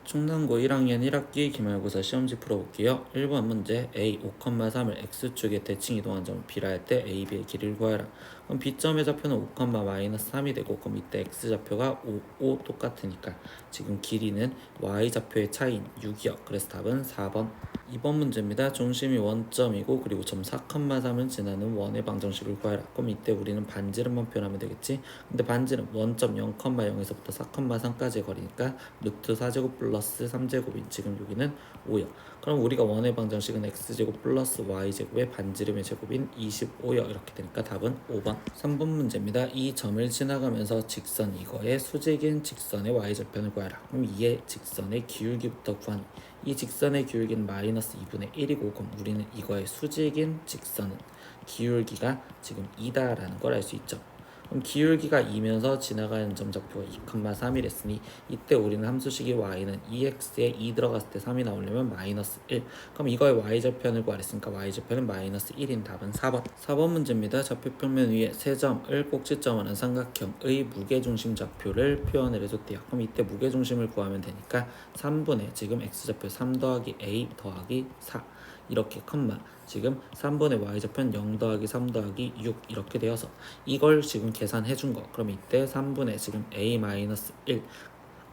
충남고 1학년 1학기 기말고사 시험지 풀어볼게요. 1번 문제 A 5,3을 X축에 대칭 이동한 점을 B라 할 때 A, B의 길이를 구하라. 그럼 B점의 좌표는 5,-3이 되고 그럼 이때 X좌표가 5 똑같으니까 지금 길이는 Y좌표의 차이인 6이요. 그래서 답은 4번. 2번 문제입니다. 중심이 원점이고 그리고 점 4,3을 지나는 원의 방정식을 구하라. 그럼 이때 우리는 반지름만 표현하면 되겠지. 근데 반지름 원점 0,0에서부터 4,3까지의 거리니까 루트 4제곱 플러스 3제곱인 지금 여기는 5요. 그럼 우리가 원의 방정식은 x제곱 플러스 y제곱의 반지름의 제곱인 25요. 이렇게 되니까 답은 5번. 3번 문제입니다. 이 점을 지나가면서 직선 이거의 수직인 직선의 y절편을 구하라. 그럼 이의 직선의 기울기부터 구하니 이 직선의 기울기는 마이너스 2분의 1이고 그럼 우리는 이거의 수직인 직선은 기울기가 지금 2다라는 걸 알 수 있죠. 그럼 기울기가 2면서 지나가는 점 좌표가 2,3이랬으니 이때 우리는 함수식이 y는 2x에 2 들어갔을 때 3이 나오려면 마이너스 1. 그럼 이거의 y절편을 구하랬으니까 y절편은 마이너스 1인 답은 4번. 4번 문제입니다. 좌표평면 위에 세 점을 꼭지점하는 삼각형의 무게중심 좌표를 표현을 해줬대요. 그럼 이때 무게중심을 구하면 되니까 3분의 지금 x좌표 3 더하기 a 더하기 4 이렇게 컴마 지금 3분의 y좌표는 0 더하기 3 더하기 6 이렇게 되어서 이걸 지금 계산해 준 거. 그럼 이때 3분의 지금 a-1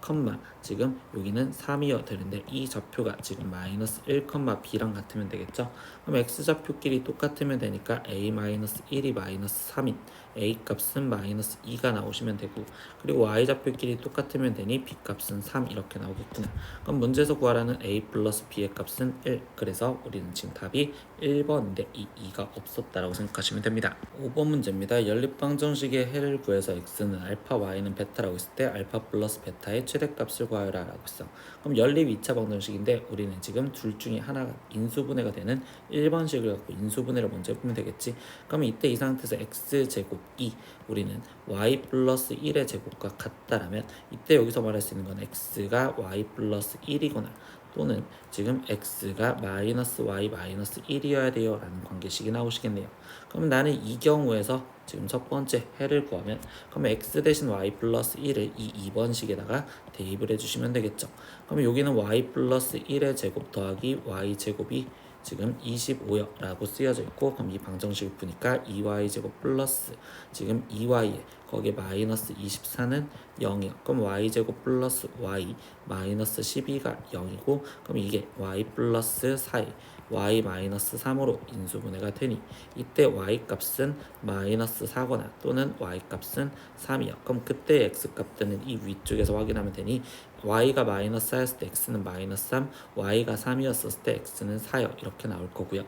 컴마 지금 여기는 3이어 되는데 이 좌표가 지금 마이너스 1, b랑 같으면 되겠죠. 그럼 x좌표끼리 똑같으면 되니까 a-1이 마이너스 3인 a 값은 마이너스 2가 나오시면 되고 그리고 y좌표끼리 똑같으면 되니 b 값은 3 이렇게 나오겠구나. 그럼 문제에서 구하라는 a 플러스 b의 값은 1. 그래서 우리는 지금 답이 1번인데 이 2가 없었다라고 생각하시면 됩니다. 5번 문제입니다. 연립방정식의 해를 구해서 x는 알파, y는 베타라고 했을 때 알파 플러스 베타의 최대값을 구하여라 라고 했어. 그럼 연립 2차 방정식인데 우리는 지금 둘 중에 하나가 인수분해가 되는 1번식을 갖고 인수분해를 먼저 해보면 되겠지. 그러면 이때 이 상태에서 x제곱이 우리는 y 플러스 1의 제곱과 같다라면 이때 여기서 말할 수 있는 건 x가 y 플러스 1이거나 또는 지금 x가 마이너스 y 마이너스 1이어야 돼요 라는 관계식이 나오시겠네요. 그럼 나는 이 경우에서 지금 첫 번째 해를 구하면 그러면 x 대신 y 플러스 1을 이 2번식에다가 대입을 해주시면 되겠죠. 그러면 여기는 y 플러스 1의 제곱 더하기 y 제곱이 지금 25요 라고 쓰여져 있고 그럼 이 방정식을 푸니까 2y제곱 플러스 지금 2y에 거기에 마이너스 24는 0이요. 그럼 y제곱 플러스 y 마이너스 12가 0이고 그럼 이게 y 플러스 4에 y 마이너스 3으로 인수분해가 되니 이때 y 값은 마이너스 4거나 또는 y 값은 3이요. 그럼 그때 x 값들은 이 위쪽에서 확인하면 되니 y가 마이너스 4였을 때 x는 마이너스 3, y가 3이었을 때 x는 4요. 이렇게 나올 거고요.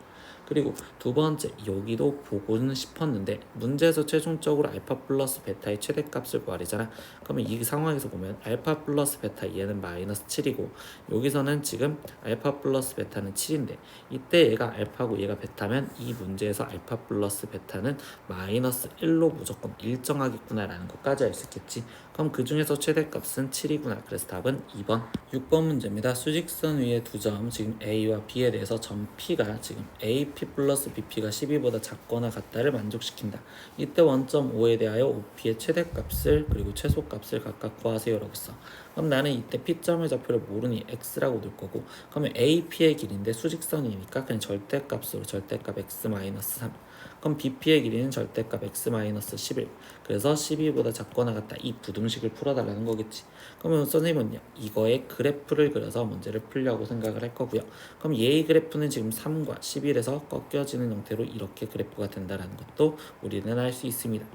그리고 두 번째 여기도 보고는 싶었는데 문제에서 최종적으로 알파 플러스 베타의 최대값을 구하래잖아. 그러면 이 상황에서 보면 알파 플러스 베타 얘는 마이너스 7이고 여기서는 지금 알파 플러스 베타는 7인데 이때 얘가 알파고 얘가 베타면 이 문제에서 알파 플러스 베타는 마이너스 1로 무조건 일정하겠구나 라는 것까지 알 수 있겠지. 그럼 그 중에서 최대값은 7이구나. 그래서 답은 2번. 6번 문제입니다. 수직선 위에 두 점 지금 A와 B에 대해서 점 P가 지금 AP 플러스 BP가 12보다 작거나 같다를 만족시킨다. 이때 원점 O에 대하여 OP의 최대값을 그리고 최소값을 각각 구하세요 라고 했어. 그럼 나는 이때 P점의 좌표를 모르니 X라고 놓을 거고 그러면 AP의 길이인데 수직선이니까 그냥 절대값으로 절대값 X-3 그럼 BP의 길이는 절대값 x-11 그래서 12보다 작거나 같다 이 부등식을 풀어달라는 거겠지. 그러면 선생님은요 이거의 그래프를 그려서 문제를 풀려고 생각을 할 거고요. 그럼 얘의 그래프는 지금 3과 11에서 꺾여지는 형태로 이렇게 그래프가 된다는 것도 우리는 알 수 있습니다.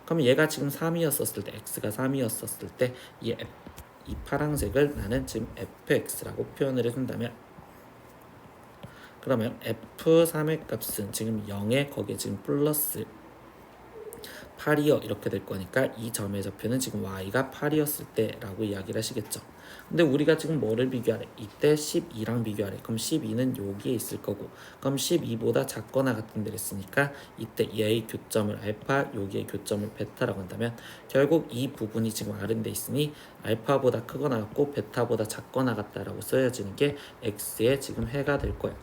그럼 얘가 지금 3이었었을 때 x가 3이었었을 때 이 파란색을 나는 지금 fx라고 표현을 해준다면 그러면 f3의 값은 지금 0에 거기에 지금 플러스 8이요 이렇게 될 거니까 이 점의 좌표는 지금 y가 8이었을 때 라고 이야기를 하시겠죠. 근데 우리가 지금 뭐를 비교하래? 이때 12랑 비교하래. 그럼 12는 여기에 있을 거고 그럼 12보다 작거나 같은 데를 쓰니까 이때 얘의 교점을 알파 여기의 교점을 베타라고 한다면 결국 이 부분이 지금 R은 돼 있으니 알파보다 크거나 같고 베타보다 작거나 같다라고 써야지는 게 X의 지금 해가 될 거야.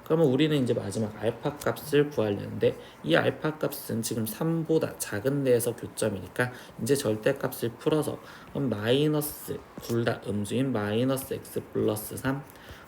그러면 우리는 이제 마지막 알파 값을 구하려는데 이 알파 값은 지금 3보다 작은 데에서 교점이니까 이제 절대값을 풀어서 그럼 마이너스 둘 다 음수인 마이너스 x 플러스 3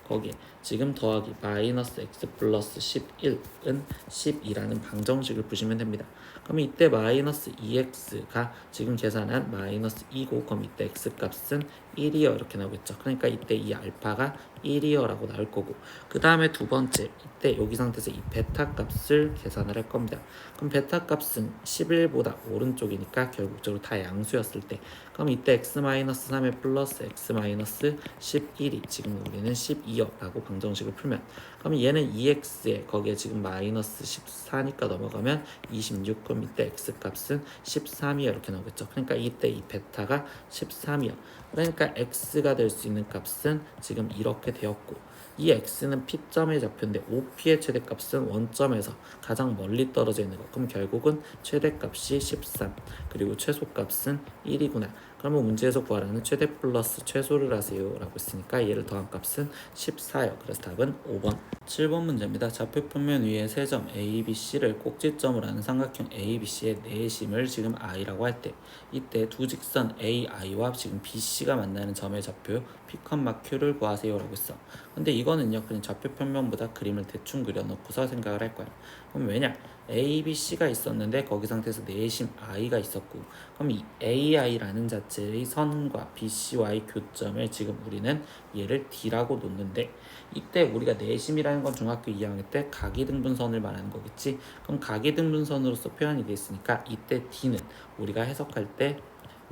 거기에 지금 더하기 마이너스 x 플러스 11은 12라는 방정식을 푸시면 됩니다. 그럼 이때 마이너스 2x가 지금 계산한 마이너스 2고 그럼 이때 x값은 1이요 이렇게 나오겠죠. 그러니까 이때 이 알파가 1이요 라고 나올 거고 그 다음에 두 번째 이때 여기 상태에서 이 베타 값을 계산을 할 겁니다. 그럼 베타 값은 11보다 오른쪽이니까 결국적으로 다 양수였을 때 그럼 이때 x-3의 플러스 x-11이 지금 우리는 12요 라고 방정식을 풀면 그럼 얘는 2x에 거기에 지금 마이너스 14니까 넘어가면 26 그럼 이때 x값은 13이요 이렇게 나오겠죠. 그러니까 이때 이 베타가 13이요. 그러니까 x가 될 수 있는 값은 지금 이렇게 되었고 이 x는 p점의 좌표인데 OP의 최대값은 원점에서 가장 멀리 떨어져 있는 거. 그럼 결국은 최대값이 13 그리고 최소값은 1이구나. 그러면 문제에서 구하라는 최대 플러스 최소를 하세요 라고 했으니까 얘를 더한 값은 14요. 그래서 답은 5번. 7번 문제입니다. 좌표 평면 위에 세 점 A, B, C를 꼭지점으로 하는 삼각형 A, B, C의 내심을 지금 I라고 할 때 이때 두 직선 AI와 지금 BC가 만나는 점의 좌표 P, Q를 구하세요 라고 했어. 근데 이거는요 그냥 좌표 평면보다 그림을 대충 그려놓고서 생각을 할 거야. 그럼 왜냐? A, B, C가 있었는데 거기 상태에서 내심 I가 있었고 그럼 이 AI라는 자체의 선과 BC와의 교점을 지금 우리는 얘를 D라고 놓는데 이때 우리가 내심이라는 건 중학교 2학년 때 각이등분선을 말하는 거겠지. 그럼 각이등분선으로서 표현이 돼 있으니까 이때 D는 우리가 해석할 때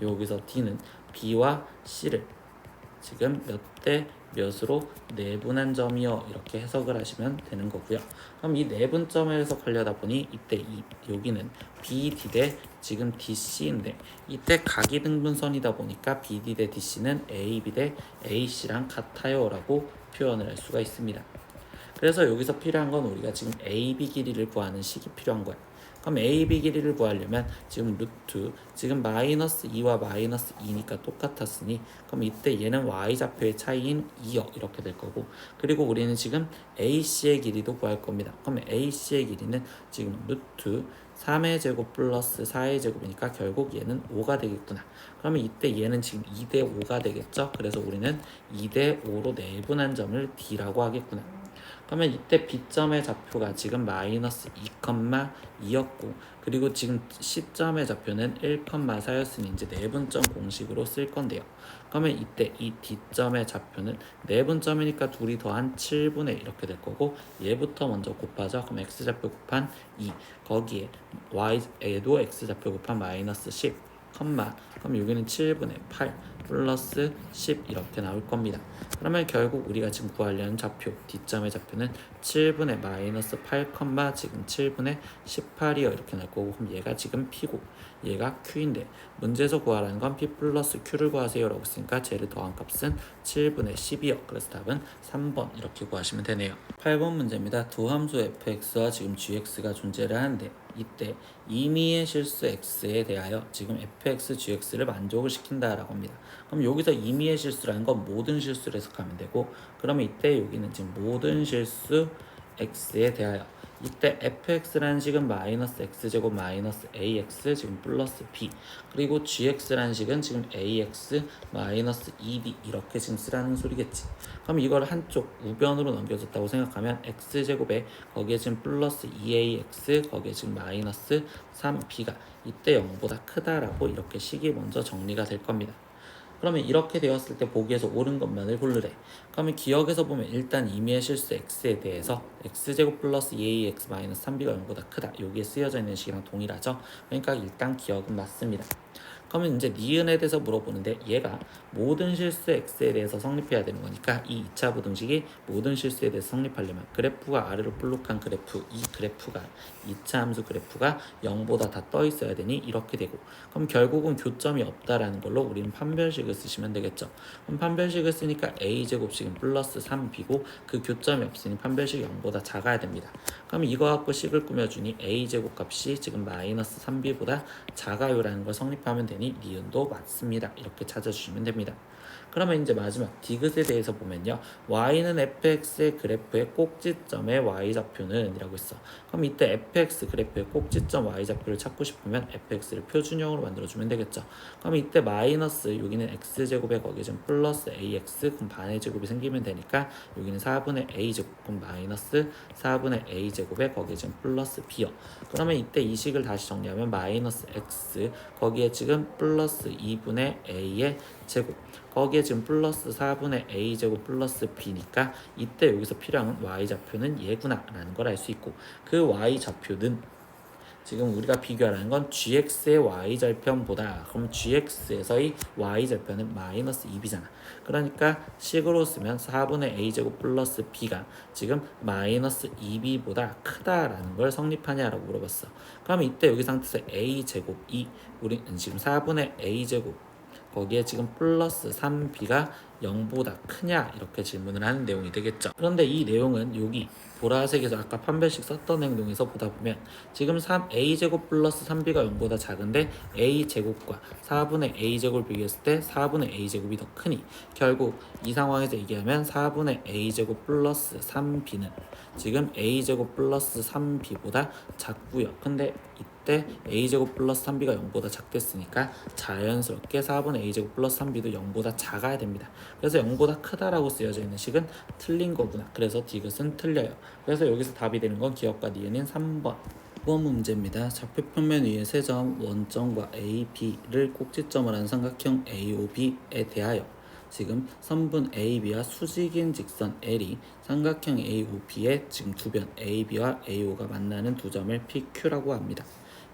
여기서 D는 B와 C를 지금 몇 대 몇으로 내분한 점이요 이렇게 해석을 하시면 되는 거고요. 그럼 이 내분점을 해석하려다 보니 이때 이 여기는 BD 대 지금 DC인데 이때 각이등분선이다 보니까 BD 대 DC는 AB 대 AC랑 같아요 라고 표현을 할 수가 있습니다. 그래서 여기서 필요한 건 우리가 지금 AB 길이를 구하는 식이 필요한 거야. 그럼 AB 길이를 구하려면 지금 루트 지금 마이너스 2와 마이너스 2니까 똑같았으니 그럼 이때 얘는 y좌표의 차이인 2요 이렇게 될 거고 그리고 우리는 지금 AC의 길이도 구할 겁니다. 그럼 AC의 길이는 지금 루트 3의 제곱 플러스 4의 제곱이니까 결국 얘는 5가 되겠구나. 그러면 이때 얘는 지금 2대 5가 되겠죠. 그래서 우리는 2대 5로 내분한 점을 D라고 하겠구나. 그러면 이때 B점의 좌표가 지금 마이너스 2,2였고 그리고 지금 C점의 좌표는 1,4였으니 이제 내분점 공식으로 쓸 건데요. 그러면 이때 이 D점의 좌표는 내분점이니까 둘이 더한 7분의 이렇게 될 거고 얘부터 먼저 곱하죠. 그럼 X좌표 곱한 2 거기에 Y에도 X좌표 곱한 마이너스 10 그럼 여기는 7분의 8 플러스 10 이렇게 나올 겁니다. 그러면 결국 우리가 지금 구하려는 좌표 D점의 좌표는 7분의 마이너스 8, 지금 7분의 18이요 이렇게 나올 거고 그럼 얘가 지금 P고 얘가 Q인데 문제에서 구하라는 건 P 플러스 Q를 구하세요 라고 했으니까 쟤를 더한 값은 7분의 10이요. 그래서 답은 3번 이렇게 구하시면 되네요. 8번 문제입니다. 두 함수 fx와 지금 gx가 존재를 하는데 이때 임의의 실수 x에 대하여 지금 fx, gx를 만족을 시킨다라고 합니다. 그럼 여기서 임의의 실수라는 건 모든 실수를 해석하면 되고 그러면 이때 여기는 지금 모든 실수 x에 대하여 이때 fx라는 식은 마이너스 x제곱 마이너스 ax 지금 플러스 b 그리고 gx라는 식은 지금 ax 마이너스 2b 이렇게 지금 쓰라는 소리겠지. 그럼 이걸 한쪽 우변으로 넘겨줬다고 생각하면 x제곱에 거기에 지금 플러스 2ax 거기에 지금 마이너스 3b가 이때 0보다 크다라고 이렇게 식이 먼저 정리가 될 겁니다. 그러면 이렇게 되었을 때 보기에서 옳은 것만을 고르래. 그러면 기억에서 보면 일단 임의의 실수 x에 대해서 x제곱 플러스 2ax 마이너스 3b가 0보다 크다. 여기에 쓰여져 있는 식이랑 동일하죠. 그러니까 일단 기억은 맞습니다. 그러면 이제 니은에 대해서 물어보는데 얘가 모든 실수 x에 대해서 성립해야 되는 거니까 이 2차 부등식이 모든 실수에 대해서 성립하려면 그래프가 아래로 볼록한 그래프 이 그래프가 2차 함수 그래프가 0보다 다 떠 있어야 되니 이렇게 되고 그럼 결국은 교점이 없다라는 걸로 우리는 판별식을 쓰시면 되겠죠. 그럼 판별식을 쓰니까 a제곱식은 플러스 3b고 그 교점이 없으니 판별식이 0보다 작아야 됩니다. 그럼 이거 갖고 식을 꾸며주니 a제곱 값이 지금 마이너스 3b보다 작아요라는 걸 성립하면 되니 당연히 니은도 맞습니다. 이렇게 찾아주시면 됩니다. 그러면 이제 마지막 디귿에 대해서 보면요. y는 fx의 그래프의 꼭지점의 y좌표는 이라고 했어. 그럼 이때 fx 그래프의 꼭지점 y좌표를 찾고 싶으면 fx를 표준형으로 만들어주면 되겠죠. 그럼 이때 마이너스 여기는 x제곱에 거기에 좀 플러스 ax 그럼 반의 제곱이 생기면 되니까 여기는 4분의 a제곱 그럼 마이너스 4분의 a제곱에 거기에 좀 플러스 b요. 그러면 이때 이 식을 다시 정리하면 마이너스 x 거기에 지금 플러스 2분의 a의 제곱 거기에 지금 플러스 4분의 a제곱 플러스 b니까 이때 여기서 필요한 y좌표는 얘구나 라는 걸 알 수 있고 그 y좌표는 지금 우리가 비교하라는 건 gx의 y절편보다 그럼 gx에서의 y절편은 마이너스 2b잖아. 그러니까 식으로 쓰면 4분의 a제곱 플러스 b가 지금 마이너스 2b보다 크다라는 걸 성립하냐라고 물어봤어. 그럼 이때 여기 상태에서 a제곱이 우리는 지금 4분의 a제곱 거기에 지금 플러스 3b가 0보다 크냐 이렇게 질문을 하는 내용이 되겠죠. 그런데 이 내용은 여기 보라색에서 아까 판별식 썼던 행동에서 보다 보면 지금 3a제곱 플러스 3b가 0보다 작은데 a제곱과 4분의 a제곱을 비교했을 때 4분의 a제곱이 더 크니 결국 이 상황에서 얘기하면 4분의 a제곱 플러스 3b는 지금 a제곱 플러스 3b보다 작고요. 근데 이때 a제곱 플러스 3b가 0보다 작댔으니까 자연스럽게 4분의 a제곱 플러스 3b도 0보다 작아야 됩니다. 그래서 0보다 크다라고 쓰여져 있는 식은 틀린 거구나. 그래서 디귿은 틀려요. 그래서 여기서 답이 되는 건 기억과 니은인 3번. 2번 문제입니다. 좌표평면 위에 세 점 원점과 A, B를 꼭지점을 한 삼각형 AOB에 대하여 지금 선분 AB와 수직인 직선 L이 삼각형 AOB의 지금 두 변 AB와 AO가 만나는 두 점을 PQ라고 합니다.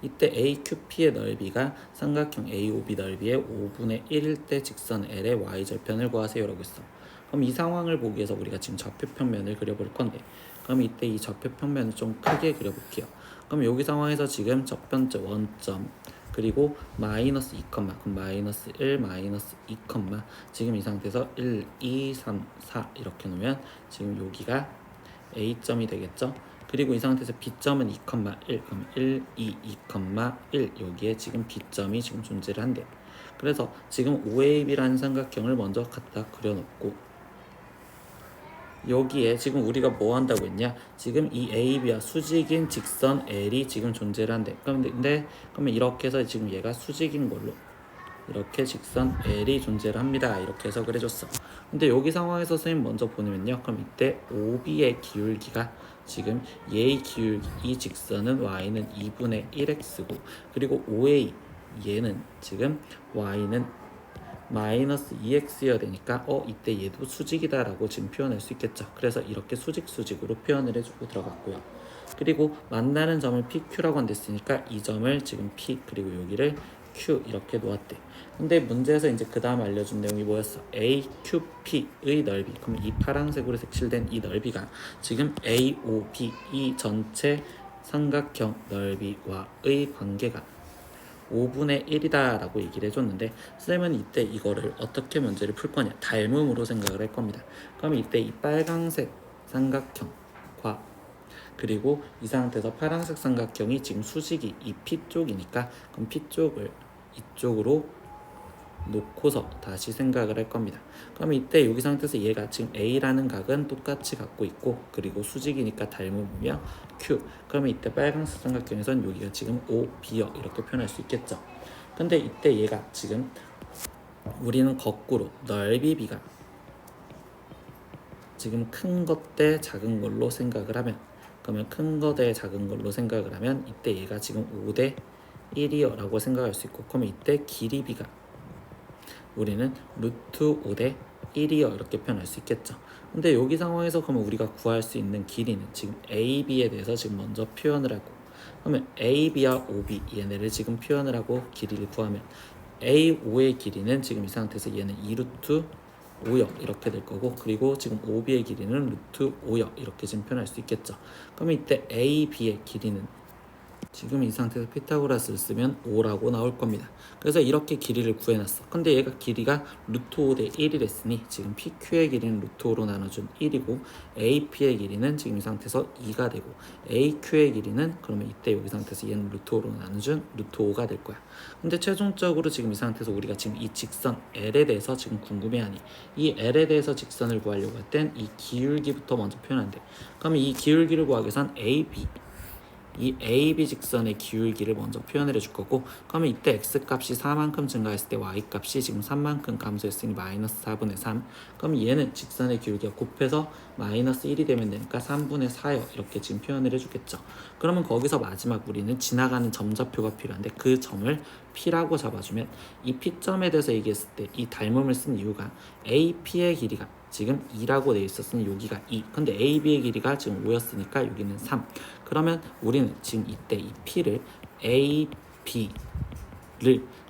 이때 AQP의 넓이가 삼각형 AOB 넓이의 5분의 1일 때 직선 L의 Y절편을 구하세요라고 했어. 그럼 이 상황을 보기 위해서 우리가 지금 좌표평면을 그려볼 건데 그럼 이때 이 좌표평면을 좀 크게 그려볼게요. 그럼 여기 상황에서 지금 첫 번째 원점 그리고 마이너스 2, 그럼 마이너스 1, 마이너스 2, 지금 이 상태에서 1, 2, 3, 4 이렇게 놓으면 지금 여기가 A점이 되겠죠. 그리고 이 상태에서 B점은 2, 1, 그럼 1, 2, 2, 1 여기에 지금 B점이 지금 존재를 한대요. 그래서 지금 OAB라는 삼각형을 먼저 갖다 그려놓고 여기에 지금 우리가 뭐 한다고 했냐? 지금 이 AB와 수직인 직선 L이 지금 존재를 한대. 그러면 이렇게 해서 지금 얘가 수직인 걸로 이렇게 직선 L이 존재를 합니다. 이렇게 해서 그려줬어. 근데 여기 상황에서 선생님 먼저 보면요. 그럼 이때 OB의 기울기가 지금 얘의 기울기 이 직선은 y는 2분의 1x고 그리고 OA 얘는 지금 y는 마이너스 2x여야 되니까 이때 얘도 수직이다 라고 지금 표현할 수 있겠죠. 그래서 이렇게 수직으로 표현을 해주고 들어갔고요. 그리고 만나는 점을 PQ라고 한댔으니까 이 점을 지금 P 그리고 여기를 Q 이렇게 놓았대. 근데 문제에서 이제 그 다음 알려준 내용이 뭐였어? AQP의 넓이. 그럼 이 파란색으로 색칠된 이 넓이가 지금 AOB 이 전체 삼각형 넓이와의 관계가 5분의 1이다 라고 얘기를 해줬는데 쌤은 이때 이거를 어떻게 문제를 풀 거냐 닮음으로 생각을 할 겁니다. 그럼 이때 이 빨강색 삼각형과 그리고 이 상태에서 파란색 삼각형이 지금 수직이 이 P 쪽이니까 그럼 P 쪽을 이쪽으로 놓고서 다시 생각을 할 겁니다. 그럼 이때 여기 상태에서 얘가 지금 A라는 각은 똑같이 갖고 있고 그리고 수직이니까 닮음이며 Q 그러면 이때 빨간색 삼각형에선 여기가 지금 O, B요 이렇게 표현할 수 있겠죠. 근데 이때 얘가 지금 우리는 거꾸로 넓이 B가 지금 큰 것 대 작은 걸로 생각을 하면 그러면 큰 거 대 작은 걸로 생각을 하면 이때 얘가 지금 5대 1이요 라고 생각할 수 있고 그러면 이때 길이 B가 우리는 루트 5대 1이요 이렇게 표현할 수 있겠죠. 근데 여기 상황에서 그러면 우리가 구할 수 있는 길이는 지금 AB에 대해서 지금 먼저 표현을 하고 그러면 AB와 OB 얘네를 지금 표현을 하고 길이를 구하면 A5의 길이는 지금 이 상태에서 얘는 2루트 5역 이렇게 될 거고 그리고 지금 OB의 길이는 루트 5역 이렇게 지금 표현할 수 있겠죠. 그러면 이때 AB의 길이는 지금 이 상태에서 피타고라스를 쓰면 5라고 나올 겁니다. 그래서 이렇게 길이를 구해놨어. 근데 얘가 길이가 루트 5 대 1이랬으니 지금 PQ의 길이는 루트 5로 나눠준 1이고 AP의 길이는 지금 이 상태에서 2가 되고 AQ의 길이는 그러면 이때 여기 상태에서 얘는 루트 5로 나눠준 루트 5가 될 거야. 근데 최종적으로 지금 이 상태에서 우리가 지금 이 직선 L에 대해서 지금 궁금해하니 이 L에 대해서 직선을 구하려고 할 땐 이 기울기부터 먼저 표현한대. 그러면 이 기울기를 구하기 위해선 AB 이 AB 직선의 기울기를 먼저 표현을 해줄 거고 그러면 이때 x값이 4만큼 증가했을 때 y값이 지금 3만큼 감소했으니 마이너스 4분의 3 그럼 얘는 직선의 기울기가 곱해서 마이너스 1이 되면 되니까 3분의 4요 이렇게 지금 표현을 해주겠죠. 그러면 거기서 마지막 우리는 지나가는 점좌표가 필요한데 그 점을 P라고 잡아주면 이 P점에 대해서 얘기했을 때 이 닮음을 쓴 이유가 AP의 길이가 지금 2라고 되어 있었으니 여기가 2 근데 AB의 길이가 지금 5였으니까 여기는 3 그러면 우리는 지금 이때 이 P를 AB를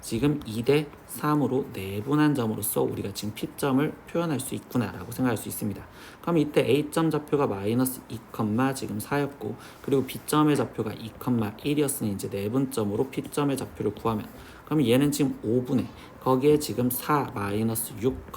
지금 2대 3으로 내분한 점으로써 우리가 지금 P점을 표현할 수 있구나 라고 생각할 수 있습니다. 그럼 이때 A점 좌표가 마이너스 2, 지금 4였고 그리고 B점의 좌표가 2, 1이었으니 이제 내분점으로 P점의 좌표를 구하면 그럼 얘는 지금 5분의 거기에 지금 4 마이너스 6,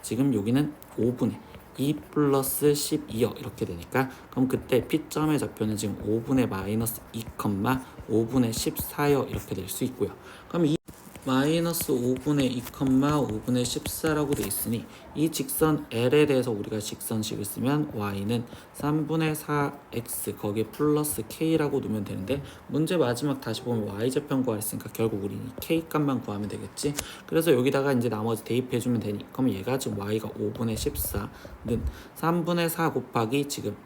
지금 여기는 5분의 2 플러스 12요 이렇게 되니까 그럼 그때 P점의 좌표는 지금 5분의 마이너스 2, 5분의 14요 이렇게 될 수 있고요. 그럼 이 마이너스 5분의 2, 5분의 14라고 돼 있으니 이 직선 L에 대해서 우리가 직선식을 쓰면 y는 3분의 4x 거기에 플러스 k라고 놓으면 되는데 문제 마지막 다시 보면 y좌편 구하랬으니까 결국 우리는 k 값만 구하면 되겠지. 그래서 여기다가 이제 나머지 대입해주면 되니 그럼 얘가 지금 y가 5분의 14는 3분의 4 곱하기 지금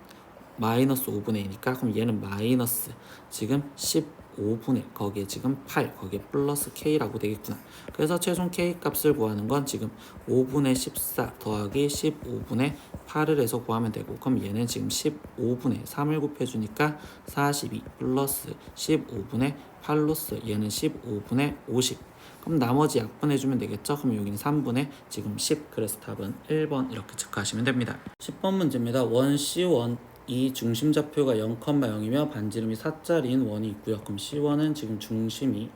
마이너스 5분의 2니까 그럼 얘는 마이너스 지금 15분의 거기에 지금 8 거기에 플러스 k라고 되겠구나. 그래서 최종 k 값을 구하는 건 지금 5분의 14 더하기 15분의 8을 해서 구하면 되고 그럼 얘는 지금 15분의 3을 곱해주니까 42 플러스 15분의 8로서 얘는 15분의 50 그럼 나머지 약분해주면 되겠죠. 그럼 여기는 3분의 지금 10 그래서 답은 1번 이렇게 체크하시면 됩니다. 10번 문제입니다. 원 C1 이 중심좌표가 0,0이며 반지름이 4짜리인 원이 있고요. 그럼 C1은 지금 중심이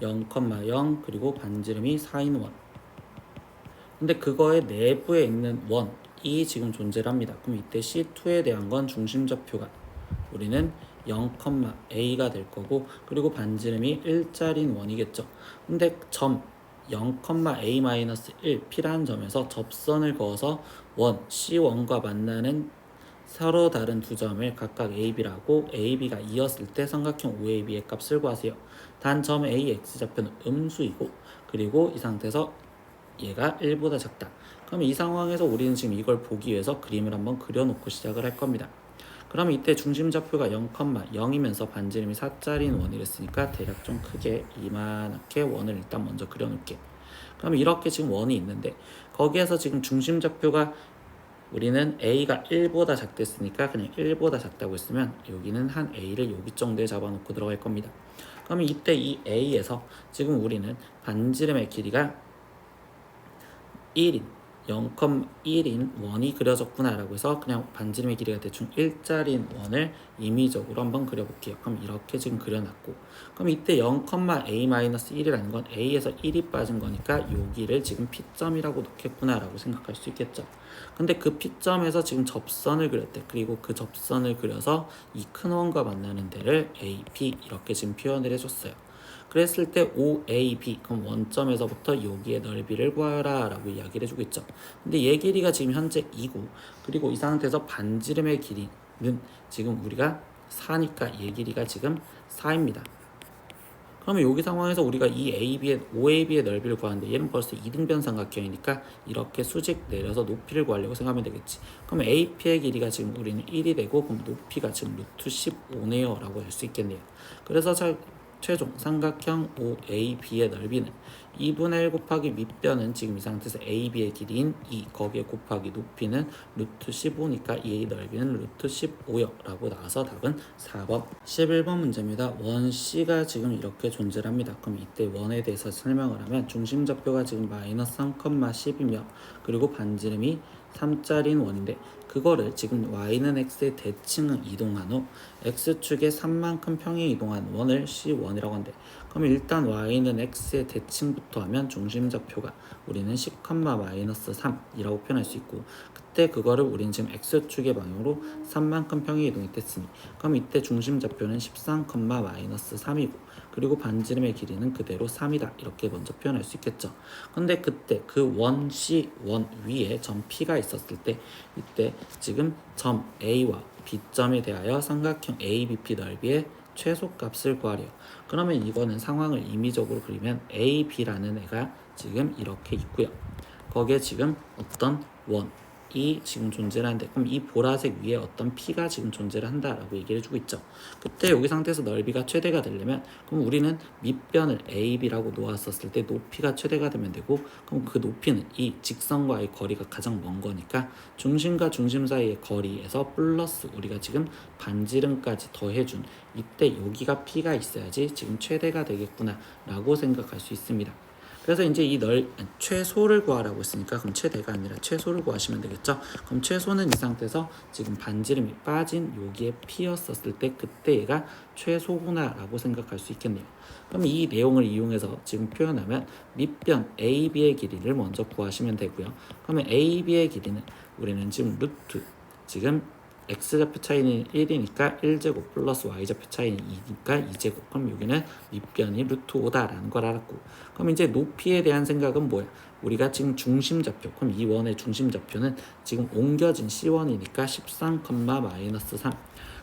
0,0 그리고 반지름이 4인 원. 근데 그거의 내부에 있는 원이 지금 존재를 합니다. 그럼 이때 C2에 대한 건 중심좌표가 우리는 0,a가 될 거고 그리고 반지름이 1짜리인 원이겠죠. 근데 점 0,a-1 P라는 점에서 접선을 그어서 원 C1과 만나는 서로 다른 두 점을 각각 AB라고 AB가 2였을 때 삼각형 OAB의 값을 구하세요. 단 점 AX좌표는 음수이고 그리고 이 상태에서 얘가 1보다 작다. 그럼 이 상황에서 우리는 지금 이걸 보기 위해서 그림을 한번 그려놓고 시작을 할 겁니다. 그럼 이때 중심좌표가 0,0이면서 반지름이 4짜리인 원이랬으니까 대략 좀 크게 이만하게 원을 일단 먼저 그려놓을게. 그럼 이렇게 지금 원이 있는데 거기에서 지금 중심좌표가 우리는 A가 1보다 작댔으니까 그냥 1보다 작다고 했으면 여기는 한 A를 여기 정도에 잡아놓고 들어갈 겁니다. 그러면 이때 이 A에서 지금 우리는 반지름의 길이가 1인 0,1인 원이 그려졌구나 라고 해서 그냥 반지름의 길이가 대충 1짜리인 원을 임의적으로 한번 그려볼게요. 그럼 이렇게 지금 그려놨고 그럼 이때 0,a-1이라는 건 a에서 1이 빠진 거니까 여기를 지금 P점이라고 놓겠구나 라고 생각할 수 있겠죠. 근데 그 P점에서 지금 접선을 그렸대. 그리고 그 접선을 그려서 이 큰 원과 만나는 데를 AP 이렇게 지금 표현을 해줬어요. 그랬을 때 OAB 그럼 원점에서부터 여기의 넓이를 구하라 라고 이야기를 해주고 있죠. 근데 얘 길이가 지금 현재 2고 그리고 이 상태에서 반지름의 길이는 지금 우리가 4니까 얘 길이가 지금 4입니다. 그러면 여기 상황에서 우리가 이 AB의 OAB의 넓이를 구하는데 얘는 벌써 이등변 삼각형이니까 이렇게 수직 내려서 높이를 구하려고 생각하면 되겠지. 그럼 AP의 길이가 지금 우리는 1이 되고 그럼 높이가 지금 루트 15네요 라고 할 수 있겠네요. 그래서 최종 삼각형 OAB의 넓이는 2분의 1 곱하기 밑변은 지금 이 상태에서 AB의 길이인 2 거기에 곱하기 높이는 루트 15니까 이 넓이는 루트 15요 라고 나와서 답은 4번 11번 문제입니다. 원 C가 지금 이렇게 존재를 합니다. 그럼 이때 원에 대해서 설명을 하면 중심좌표가 지금 마이너스 3,10이며 그리고 반지름이 3짜리인 원인데 그거를 지금 y는 x의 대칭을 이동한 후 x축의 3만큼 평행 이동한 원을 C1이라고 한대. 그럼 일단 y는 x의 대칭부터 하면 중심좌표가 우리는 10,-3이라고 표현할 수 있고, 그때 그거를 우리는 지금 x축의 방향으로 3만큼 평행 이동이 됐으니, 그럼 이때 중심좌표는 13,-3이고 그리고 반지름의 길이는 그대로 3이다 이렇게 먼저 표현할 수 있겠죠. 근데 그때 그 원 C1 위에 점 P가 있었을 때, 이때 지금 점 A와 B점에 대하여 삼각형 ABP 넓이의 최소값을 구하래요. 그러면 이거는 상황을 임의적으로 그리면 AB라는 애가 지금 이렇게 있고요. 거기에 지금 어떤 원이 지금 존재를 하는데, 그럼 이 보라색 위에 어떤 P가 지금 존재를 한다라고 얘기를 해주고 있죠. 그때 여기 상태에서 넓이가 최대가 되려면, 그럼 우리는 밑변을 AB라고 놓았었을 때 높이가 최대가 되면 되고, 그럼 그 높이는 이 직선과의 거리가 가장 먼 거니까 중심과 중심 사이의 거리에서 플러스 우리가 지금 반지름까지 더해준 이때 여기가 P가 있어야지 지금 최대가 되겠구나 라고 생각할 수 있습니다. 그래서 이제 이 최소를 구하라고 했으니까 그럼 최대가 아니라 최소를 구하시면 되겠죠. 그럼 최소는 이 상태에서 지금 반지름이 빠진 여기에 P였었을 때 그때 얘가 최소구나 라고 생각할 수 있겠네요. 그럼 이 내용을 이용해서 지금 표현하면 밑변 AB의 길이를 먼저 구하시면 되고요. 그러면 AB의 길이는 우리는 지금 루트 지금 x좌표 차이는 1이니까 1제곱 플러스 y좌표 차이는 2니까 2제곱. 그럼 여기는 밑변이 루트 5다라는 걸 알았고, 그럼 이제 높이에 대한 생각은 뭐야? 우리가 지금 중심좌표, 그럼 이 원의 중심좌표는 지금 옮겨진 C1이니까 13,-3.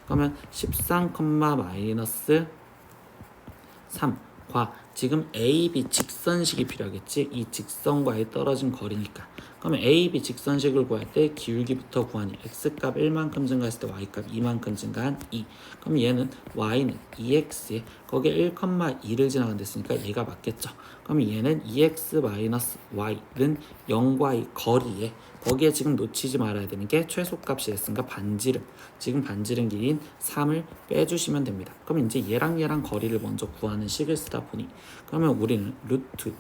그러면 13,-3과 지금 AB 직선식이 필요하겠지. 이 직선과의 떨어진 거리니까. 그러면 AB 직선식을 구할 때 기울기부터 구하니 x값 1만큼 증가했을 때 y값 2만큼 증가한 2. 그럼 얘는 y는 2x에 거기에 1,2를 지나간댔으니까 얘가 맞겠죠. 그럼 얘는 2x-y는 0과의 거리에 거기에 지금 놓치지 말아야 되는 게 최소값이 됐으니까 반지름, 지금 반지름 길이인 3을 빼주시면 됩니다. 그럼 이제 얘랑 거리를 먼저 구하는 식을 쓰다 보니, 그러면 우리는 루트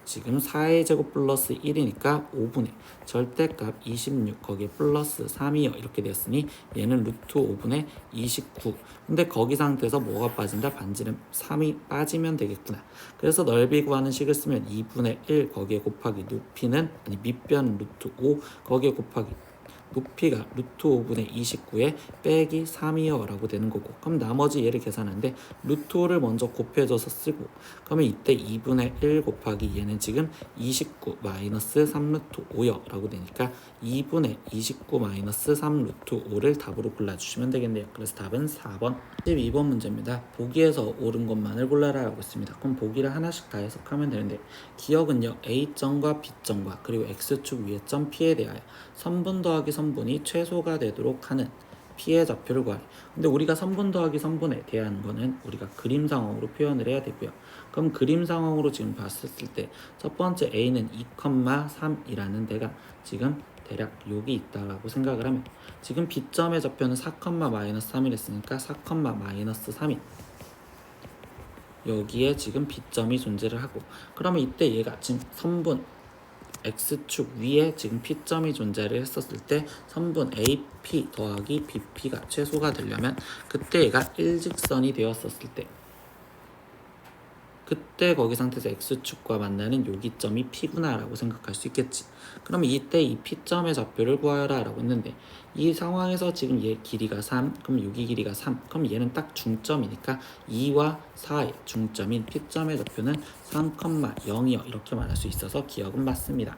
지금 4의 제곱 플러스 1이니까 5분의 절대값 26 거기에 플러스 3이요 이렇게 되었으니 얘는 루트 5분의 29. 근데 거기 상태에서 뭐가 빠진다? 반지름 3이 빠지면 되겠구나. 그래서 넓이 구하는 식을 쓰면 2분의 1 거기에 곱하기 높이는 밑변 루트 5 거기에 곱하기 높이가 루트 5분의 29에 빼기 3이요 라고 되는 거고, 그럼 나머지 얘를 계산하는데 루트 5를 먼저 곱해줘서 쓰고, 그러면 이때 2분의 1 곱하기 얘는 지금 29 마이너스 3 루트 5요 라고 되니까 2분의 29 마이너스 3 루트 5를 답으로 골라주시면 되겠네요. 그래서 답은 4번 12번 문제입니다. 보기에서 옳은 것만을 골라라 라고 했습니다. 그럼 보기를 하나씩 다 해석하면 되는데, 기억은요 A점과 B점과 그리고 X축 위의 점 P에 대하여 선분 더하기 선분이 최소가 되도록 하는 P의 좌표를 구하래. 근데 우리가 선분 더하기 선분에 대한 거는 우리가 그림 상황으로 표현을 해야 되고요. 그럼 그림 상황으로 지금 봤을 때 첫 번째 A는 2,3이라는 데가 지금 대략 여기 있다라고 생각을 하면, 지금 B점의 좌표는 4,-3이 됐으니까 4,-3이 여기에 지금 B점이 존재를 하고, 그러면 이때 얘가 지금 선분 X축 위에 지금 P점이 존재를 했었을 때 선분 AP 더하기 BP가 최소가 되려면 그때 얘가 일직선이 되었었을 때, 그때 거기 상태에서 X축과 만나는 요기점이 P구나 라고 생각할 수 있겠지. 그럼 이때 이 P점의 좌표를 구하여라 라고 했는데, 이 상황에서 지금 얘 길이가 3, 그럼 여기 길이가 3, 그럼 얘는 딱 중점이니까 2와 4의 중점인 P점의 좌표는 3,0이요 이렇게 말할 수 있어서 기억은 맞습니다.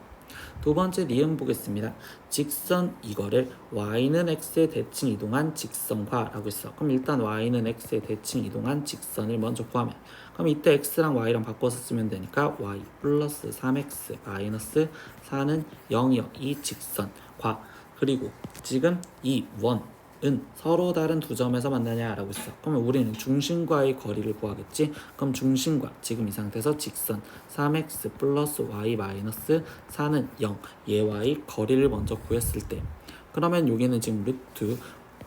두 번째 니은 보겠습니다. 직선 이거를 y는 x의 대칭 이동한 직선과라고 했어. 그럼 일단 y는 x의 대칭 이동한 직선을 먼저 구하면, 그럼 이때 x랑 y랑 바꿔서 쓰면 되니까 y 플러스 3x 마이너스 4는 0이요. 이 직선과 그리고 지금 이 원은 서로 다른 두 점에서 만나냐라고 했어. 그러면 우리는 중심과의 거리를 구하겠지. 그럼 중심과 지금 이 상태에서 직선 3x 플러스 y 마이너스 4는 0 얘와의 거리를 먼저 구했을 때, 그러면 여기는 지금 루트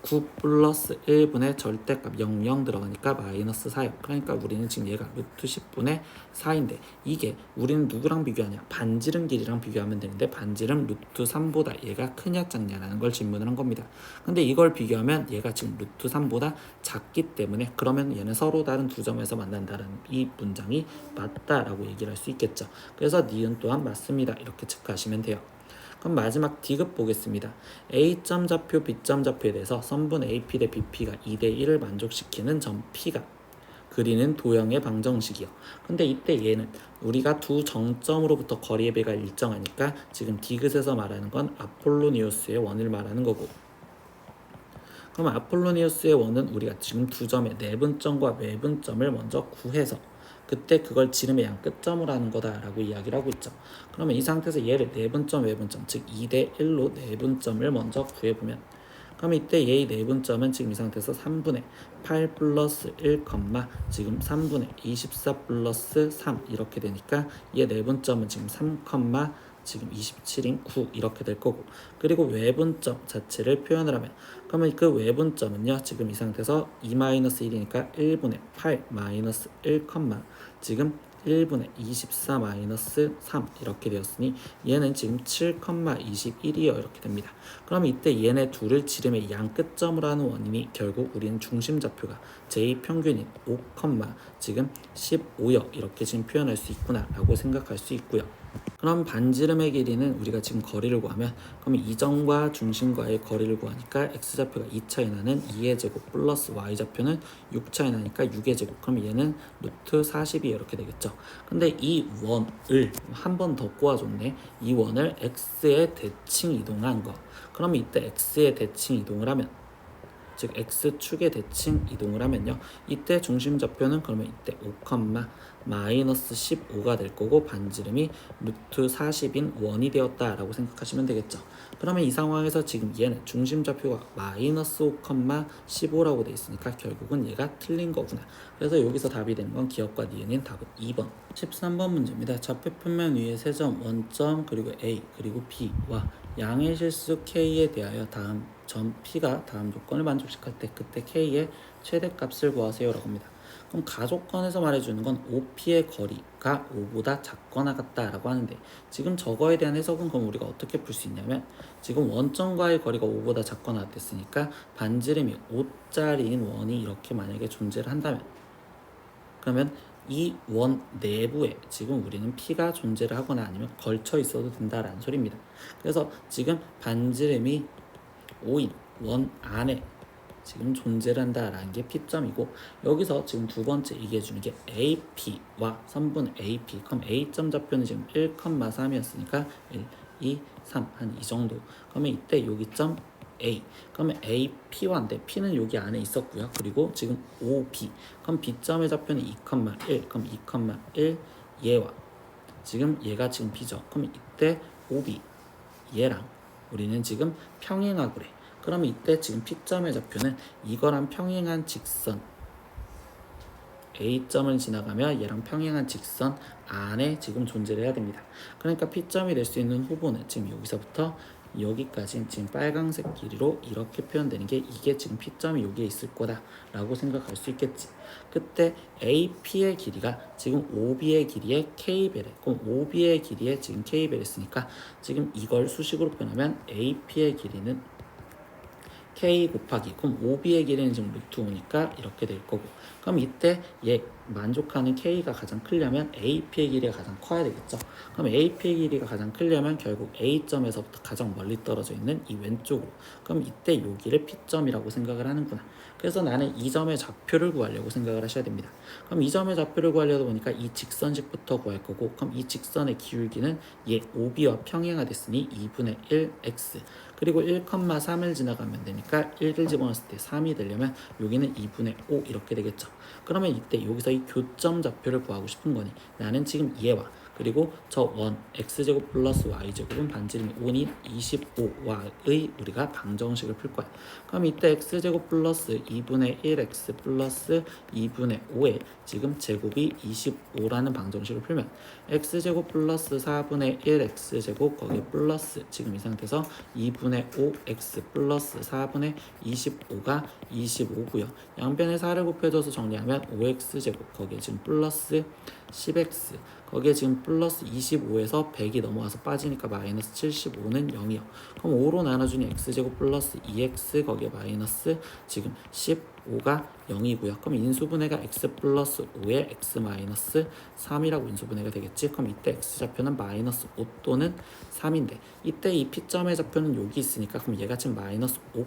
9 플러스 1분의 절대값 00 들어가니까 마이너스 4요. 그러니까 우리는 지금 얘가 루트 10분의 4인데 이게 우리는 누구랑 비교하냐? 반지름 길이랑 비교하면 되는데 반지름 루트 3보다 얘가 크냐 작냐라는 걸 질문을 한 겁니다. 근데 이걸 비교하면 얘가 지금 루트 3보다 작기 때문에 그러면 얘는 서로 다른 두 점에서 만난다는 이 문장이 맞다라고 얘기를 할 수 있겠죠. 그래서 니은 또한 맞습니다. 이렇게 체크하시면 돼요. 그럼 마지막 D급 보겠습니다. A점 좌표, B점 좌표에 대해서 선분 AP 대 BP가 2대 1을 만족시키는 점 P가 그리는 도형의 방정식이요. 근데 이때 얘는 우리가 두 정점으로부터 거리의 배가 일정하니까 지금 디귿에서 말하는 건 아폴로니우스의 원을 말하는 거고, 그럼 아폴로니우스의 원은 우리가 지금 두 점의 내분점과 외분점을 먼저 구해서 그때 그걸 지름의 양 끝점으로 하는 거다라고 이야기를 하고 있죠. 그러면 이 상태에서 얘를 내분점, 외분점, 즉 2대 1로 내분점을 먼저 구해보면, 그러면 이때 얘의 내분점은 지금 이 상태에서 3분의 8 플러스 1, 지금 3분의 24 플러스 3 이렇게 되니까 얘 내분점은 지금 3, 지금 27인 9 이렇게 될 거고, 그리고 외분점 자체를 표현을 하면 그러면 그 외분점은요 지금 이 상태에서 2-1이니까 1분의 8 마이너스 1, 지금 1분의 24 마이너스 3 이렇게 되었으니 얘는 지금 7,21이요 이렇게 됩니다. 그러면 이때 얘네 둘을 지름의 양 끝점으로 하는 원인이 결국 우리는 중심 좌표가 j 평균인 5, 지금 15요 이렇게 지금 표현할 수 있구나 라고 생각할 수 있고요. 그럼 반지름의 길이는 우리가 지금 거리를 구하면 그러면 이 점과 중심과의 거리를 구하니까 x좌표가 2 차이 나는 2의 제곱 플러스 y좌표는 6 차이 나니까 6의 제곱, 그럼 얘는 루트 40이 이렇게 되겠죠. 근데 이 원을 한 번 더 꼬아줬네. 이 원을 x의 대칭 이동한 거. 그러면 이때 x의 대칭 이동을 하면 즉 x축의 대칭 이동을 하면요 이때 중심 좌표는 그러면 이때 5, 마이너스 15가 될 거고 반지름이 루트 40인 원이 되었다라고 생각하시면 되겠죠. 그러면 이 상황에서 지금 얘는 중심 좌표가 마이너스 5, 15라고 돼 있으니까 결국은 얘가 틀린 거구나. 그래서 여기서 답이 되는 건 기억과 니은인 답은 2번. 13번 문제입니다. 좌표 표면 위에 세 점, 원점, 그리고 A, 그리고 B와 양의 실수 K에 대하여 다음 점 P가 다음 조건을 만족시킬 때 그때 K의 최대값을 구하세요 라고 합니다. 그럼 가조건에서 말해주는 건 OP의 거리가 5보다 작거나 같다라고 하는데 지금 저거에 대한 해석은 그럼 우리가 어떻게 풀 수 있냐면 지금 원점과의 거리가 5보다 작거나 같았으니까 반지름이 5짜리인 원이 이렇게 만약에 존재를 한다면 그러면 이 원 내부에 지금 우리는 P가 존재를 하거나 아니면 걸쳐 있어도 된다라는 소리입니다. 그래서 지금 반지름이 5인 원 안에 지금 존재를 한다라는 게 P점이고 여기서 지금 두 번째 얘기해 주는 게 AP와 선분 AP. 그럼 A점 좌표는 지금 1,3이었으니까 1, 2, 3 한 이 정도. 그러면 이때 여기 점 A. 그러면 AP와인데 P는 여기 안에 있었고요. 그리고 지금 OB. 그럼 B점의 좌표는 2,1. 그럼 2,1 얘와 지금 얘가 지금 B죠. 그럼 이때 OB 얘랑 우리는 지금 평행하고 그래. 그러면 이때 지금 P점의 좌표는 이거랑 평행한 직선 A점을 지나가며 얘랑 평행한 직선 안에 지금 존재를 해야 됩니다. 그러니까 P점이 될 수 있는 후보는 지금 여기서부터 여기까지 지금 빨강색 길이로 이렇게 표현되는 게 이게 지금 P점이 여기에 있을 거다 라고 생각할 수 있겠지. 그때 AP의 길이가 지금 OB의 길이의 K배래. 그럼 OB의 길이에 지금 K배를 했으니까 지금 이걸 수식으로 표현하면 AP의 길이는 K 곱하기 그럼 OB의 길이는 지금 루트 5니까 이렇게 될 거고 그럼 이때 얘 만족하는 K가 가장 크려면 AP의 길이가 가장 커야 되겠죠. 그럼 AP의 길이가 가장 크려면 결국 A점에서부터 가장 멀리 떨어져 있는 이 왼쪽으로 그럼 이때 여기를 P점이라고 생각을 하는구나. 그래서 나는 이 점의 좌표를 구하려고 생각을 하셔야 됩니다. 그럼 이 점의 좌표를 구하려다 보니까 이 직선식부터 구할 거고 그럼 이 직선의 기울기는 얘 OB와 평행화됐으니 2분의 1x 그리고 1,3을 지나가면 되니까 1을 집어넣었을 때 3이 되려면 여기는 2분의 5 이렇게 되겠죠. 그러면 이때 여기서 이 교점 좌표를 구하고 싶은 거니 나는 지금 얘와 그리고 저 원 x제곱 플러스 y제곱은 반지름이 5인 25와의 우리가 방정식을 풀 거야. 그럼 이때 x제곱 플러스 2분의 1x 플러스 2분의 5에 지금 제곱이 25라는 방정식을 풀면 x제곱 플러스 4분의 1 x제곱 거기에 플러스 지금 이 상태에서 2분의 5 x 플러스 4분의 25가 25고요. 양변에 4를 곱해줘서 정리하면 5x제곱 거기에 지금 플러스 10x 거기에 지금 플러스 25에서 100이 넘어와서 빠지니까 마이너스 75는 0이요. 그럼 5로 나눠주니 x제곱 플러스 2x 거기에 마이너스 지금 15가 0이고요. 그럼 인수분해가 x 플러스 5에 x 마이너스 3이라고 인수분해가 되겠지. 그럼 이때 x좌표는 마이너스 5 또는 3인데 이때 이 P점의 좌표는 여기 있으니까 그럼 얘가 지금 마이너스 5,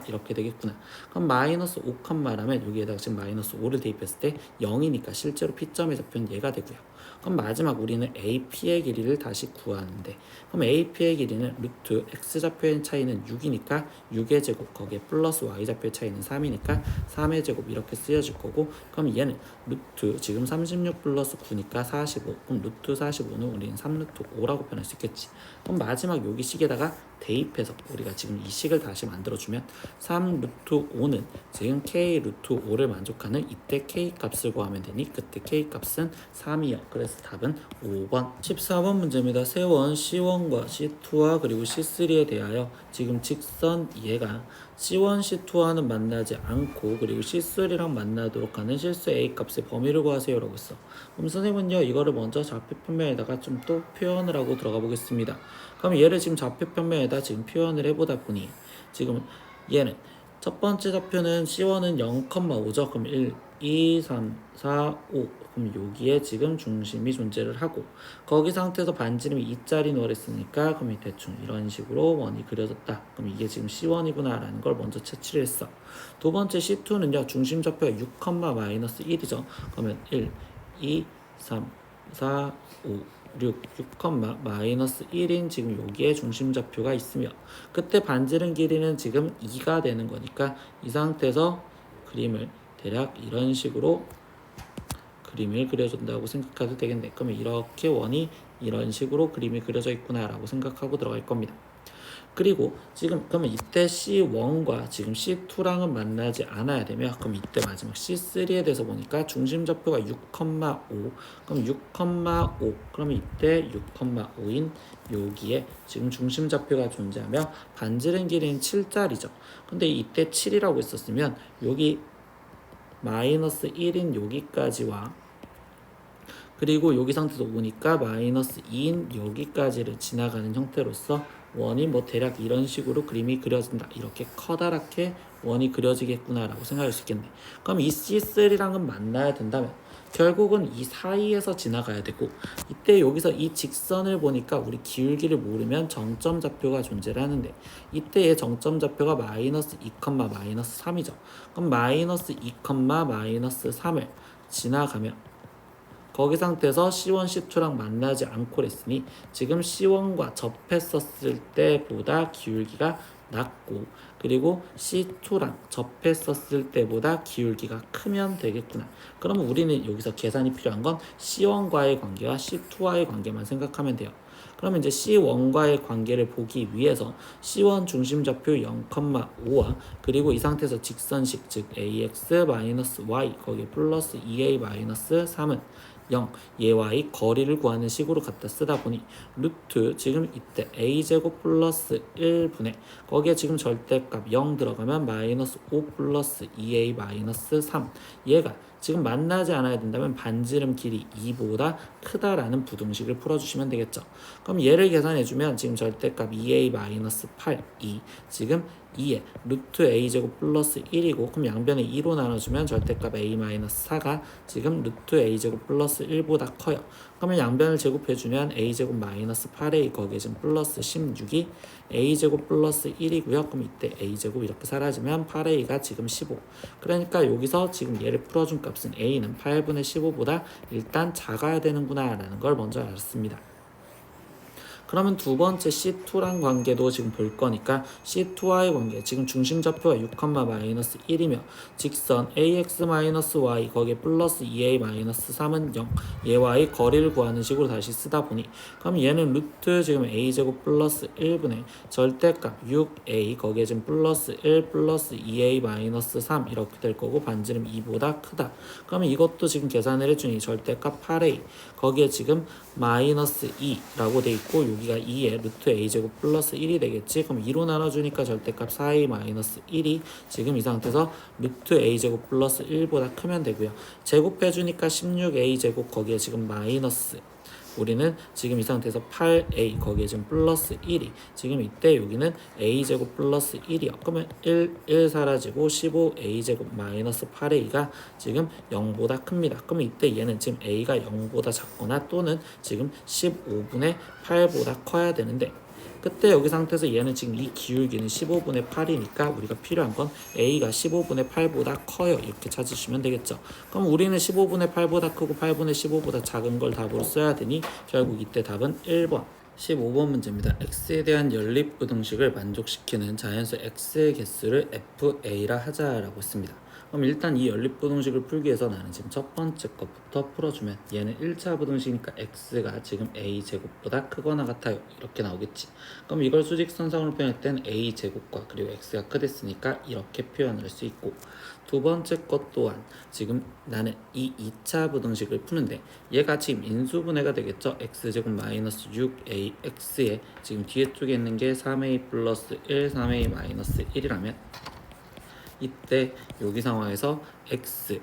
이렇게 되겠구나. 그럼 마이너스 5,라면 여기에다가 지금 마이너스 5를 대입했을 때 0이니까 실제로 P점의 좌표는 얘가 되고요. 그럼 마지막 우리는 AP의 길이를 다시 구하는데 그럼 AP의 길이는 루트 X좌표의 차이는 6이니까 6의 제곱 거기에 플러스 Y좌표의 차이는 3이니까 3의 제곱 이렇게 쓰여질 거고 그럼 얘는 루트 지금 36 플러스 9니까 45 그럼 루트 45는 우리는 3루트 5라고 표현할 수 있겠지. 그럼 마지막 여기 식에다가 대입해서 우리가 지금 이 식을 다시 만들어주면 3루트 5는 지금 K 루트 5를 만족하는 이때 K 값을 구하면 되니 그때 K 값은 3이요. 그래서 답은 5번 14번 문제입니다. 세원 C1과 C2와 그리고 C3에 대하여 지금 직선 얘가 C1, C2와는 만나지 않고 그리고 C3랑 만나도록 하는 실수 A 값의 범위를 구하세요 라고 했어. 그럼 선생님은요 이거를 먼저 좌표 평면에다가 좀 또 표현을 하고 들어가 보겠습니다. 그럼 얘를 지금 좌표 평면에다 지금 표현을 해보다 보니 지금 얘는 첫 번째 좌표는 C1은 0,5죠. 그럼 1, 2, 3, 4, 5 그럼 여기에 지금 중심이 존재를 하고 거기 상태에서 반지름이 2짜리 노랬으니까 그럼 대충 이런 식으로 원이 그려졌다. 그럼 이게 지금 C1이구나 라는 걸 먼저 채취를 했어. 두 번째 C2는요 중심 좌표가 6, 마이너스 1이죠. 그러면 1, 2, 3, 4, 5 6, 마이너스 1인 지금 여기에 중심 좌표가 있으며 그때 반지름 길이는 지금 2가 되는 거니까 이 상태에서 그림을 대략 이런 식으로 그림을 그려준다고 생각해도 되겠네. 그러면 이렇게 원이 이런 식으로 그림이 그려져 있구나 라고 생각하고 들어갈 겁니다. 그리고 지금 그러면 이때 C1과 지금 C2랑은 만나지 않아야 되며 그럼 이때 마지막 C3에 대해서 보니까 중심 좌표가 6,5 그럼 6,5 그러면 이때 6,5인 여기에 지금 중심 좌표가 존재하며 반지름 길이는 7짜리죠. 근데 이때 7이라고 했었으면 여기 마이너스 1인 여기까지와 그리고 여기 상태에서 오니까 마이너스 2인 여기까지를 지나가는 형태로서 원이 뭐 대략 이런 식으로 그림이 그려진다. 이렇게 커다랗게 원이 그려지겠구나 라고 생각할 수 있겠네. 그럼 이 C3랑은 만나야 된다면 결국은 이 사이에서 지나가야 되고 이때 여기서 이 직선을 보니까 우리 기울기를 모르면 정점 좌표가 존재를 하는데 이때의 정점 좌표가 마이너스 2, 마이너스 3이죠. 그럼 마이너스 2, 마이너스 3을 지나가면 거기 상태에서 C1, C2랑 만나지 않고 그랬으니 지금 C1과 접했었을 때보다 기울기가 낮고 그리고 C2랑 접했었을 때보다 기울기가 크면 되겠구나. 그러면 우리는 여기서 계산이 필요한 건 C1과의 관계와 C2와의 관계만 생각하면 돼요. 그러면 이제 C1과의 관계를 보기 위해서 C1 중심 좌표 0,5와 그리고 이 상태에서 직선식 즉 AX-Y 거기에 플러스 2A-3은 0, 얘와의 거리를 구하는 식으로 갖다 쓰다 보니 루트 지금 이때 a제곱 플러스 1분의 거기에 지금 절대값 0 들어가면 마이너스 5 플러스 2a 마이너스 3 얘가 지금 만나지 않아야 된다면 반지름 길이 2보다 크다라는 부등식을 풀어주시면 되겠죠. 그럼 얘를 계산해주면 지금 절대값 2a-8, 2 지금 2에 루트 a제곱 플러스 1이고 그럼 양변에 2로 나눠주면 절대값 a-4가 지금 루트 a제곱 플러스 1보다 커요. 그러면 양변을 제곱해주면 a제곱 마이너스 8a 거기에 지금 플러스 16이 a제곱 플러스 1이고요. 그럼 이때 a제곱 이렇게 사라지면 8a가 지금 15. 그러니까 여기서 지금 얘를 풀어준 값은 a는 8분의 15보다 일단 작아야 되는구나 라는 걸 먼저 알았습니다. 그러면 두 번째 C2란 관계도 지금 볼 거니까 C2와의 관계, 지금 중심좌표가 6, 마이너스 1이며 직선 AX-Y 거기에 플러스 2A-3은 0, 얘와의 거리를 구하는 식으로 다시 쓰다 보니 그럼 얘는 루트 지금 A제곱 플러스 1분의 절대값 6A 거기에 지금 플러스 1 플러스 2A-3 이렇게 될 거고 반지름 2보다 크다. 그러면 이것도 지금 계산을 해주니 절대값 8A 거기에 지금 마이너스 2라고 돼 있고 여기가 2에 루트 a제곱 플러스 1이 되겠지. 그럼 2로 나눠주니까 절대값 4a 마이너스 1이 지금 이 상태에서 루트 a제곱 플러스 1보다 크면 되고요. 제곱해주니까 16a 제곱 거기에 지금 마이너스 우리는 지금 이 상태에서 8a 거기에 지금 플러스 1이 지금 이때 여기는 a제곱 플러스 1이요. 그러면 1 사라지고 15a제곱 마이너스 8a가 지금 0보다 큽니다. 그러면 이때 얘는 지금 a가 0보다 작거나 또는 지금 15분의 8보다 커야 되는데 그때 여기 상태에서 얘는 지금 이 기울기는 15분의 8이니까 우리가 필요한 건 A가 15분의 8보다 커요. 이렇게 찾으시면 되겠죠. 그럼 우리는 15분의 8보다 크고 8분의 15보다 작은 걸 답으로 써야 되니 결국 이때 답은 1번. 15번 문제입니다. x에 대한 연립부등식을 만족시키는 자연수 x의 개수를 fa라 하자라고 했습니다. 그럼 일단 이 연립부등식을 풀기 위해서 나는 지금 첫 번째 것부터 풀어주면 얘는 1차 부등식이니까 x가 지금 a제곱보다 크거나 같아요. 이렇게 나오겠지. 그럼 이걸 수직선상으로 표현할 땐 a제곱과 그리고 x가 크댔으니까 이렇게 표현할 수 있고 두 번째 것 또한 지금 나는 이 2차 부등식을 푸는데 얘가 지금 인수분해가 되겠죠. x제곱 마이너스 6ax에 지금 뒤에 쪽에 있는 게 3a 플러스 1, 3a 마이너스 1이라면 이때 여기 상황에서 x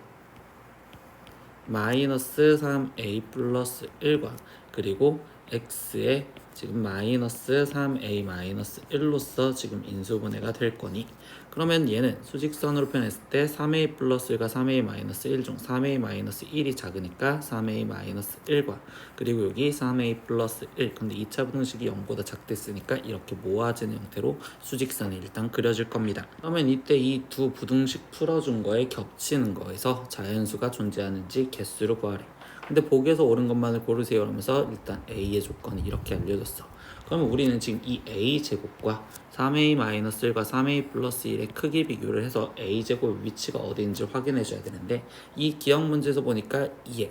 마이너스 3a 플러스 1과 그리고 x에 지금 마이너스 3a 마이너스 1로서 지금 인수분해가 될 거니 그러면 얘는 수직선으로 표현했을 때 3a 플러스 1과 3a 마이너스 1 중 3a 마이너스 1이 작으니까 3a 마이너스 1과 그리고 여기 3a 플러스 1 근데 2차 분식이 0보다 작댔으니까 이렇게 모아지는 형태로 수직선이 일단 그려질 겁니다. 그러면 이때 이 두 부등식 풀어준 거에 겹치는 거에서 자연수가 존재하는지 개수를 구하래. 근데 보기에서 옳은 것만을 고르세요 하면서 일단 A의 조건이 이렇게 알려줬어. 그러면 우리는 지금 이 A제곱과 3A-1과 3A 플러스 1의 크기 비교를 해서 A제곱 위치가 어디인지 확인해 줘야 되는데 이 기억 문제에서 보니까 2에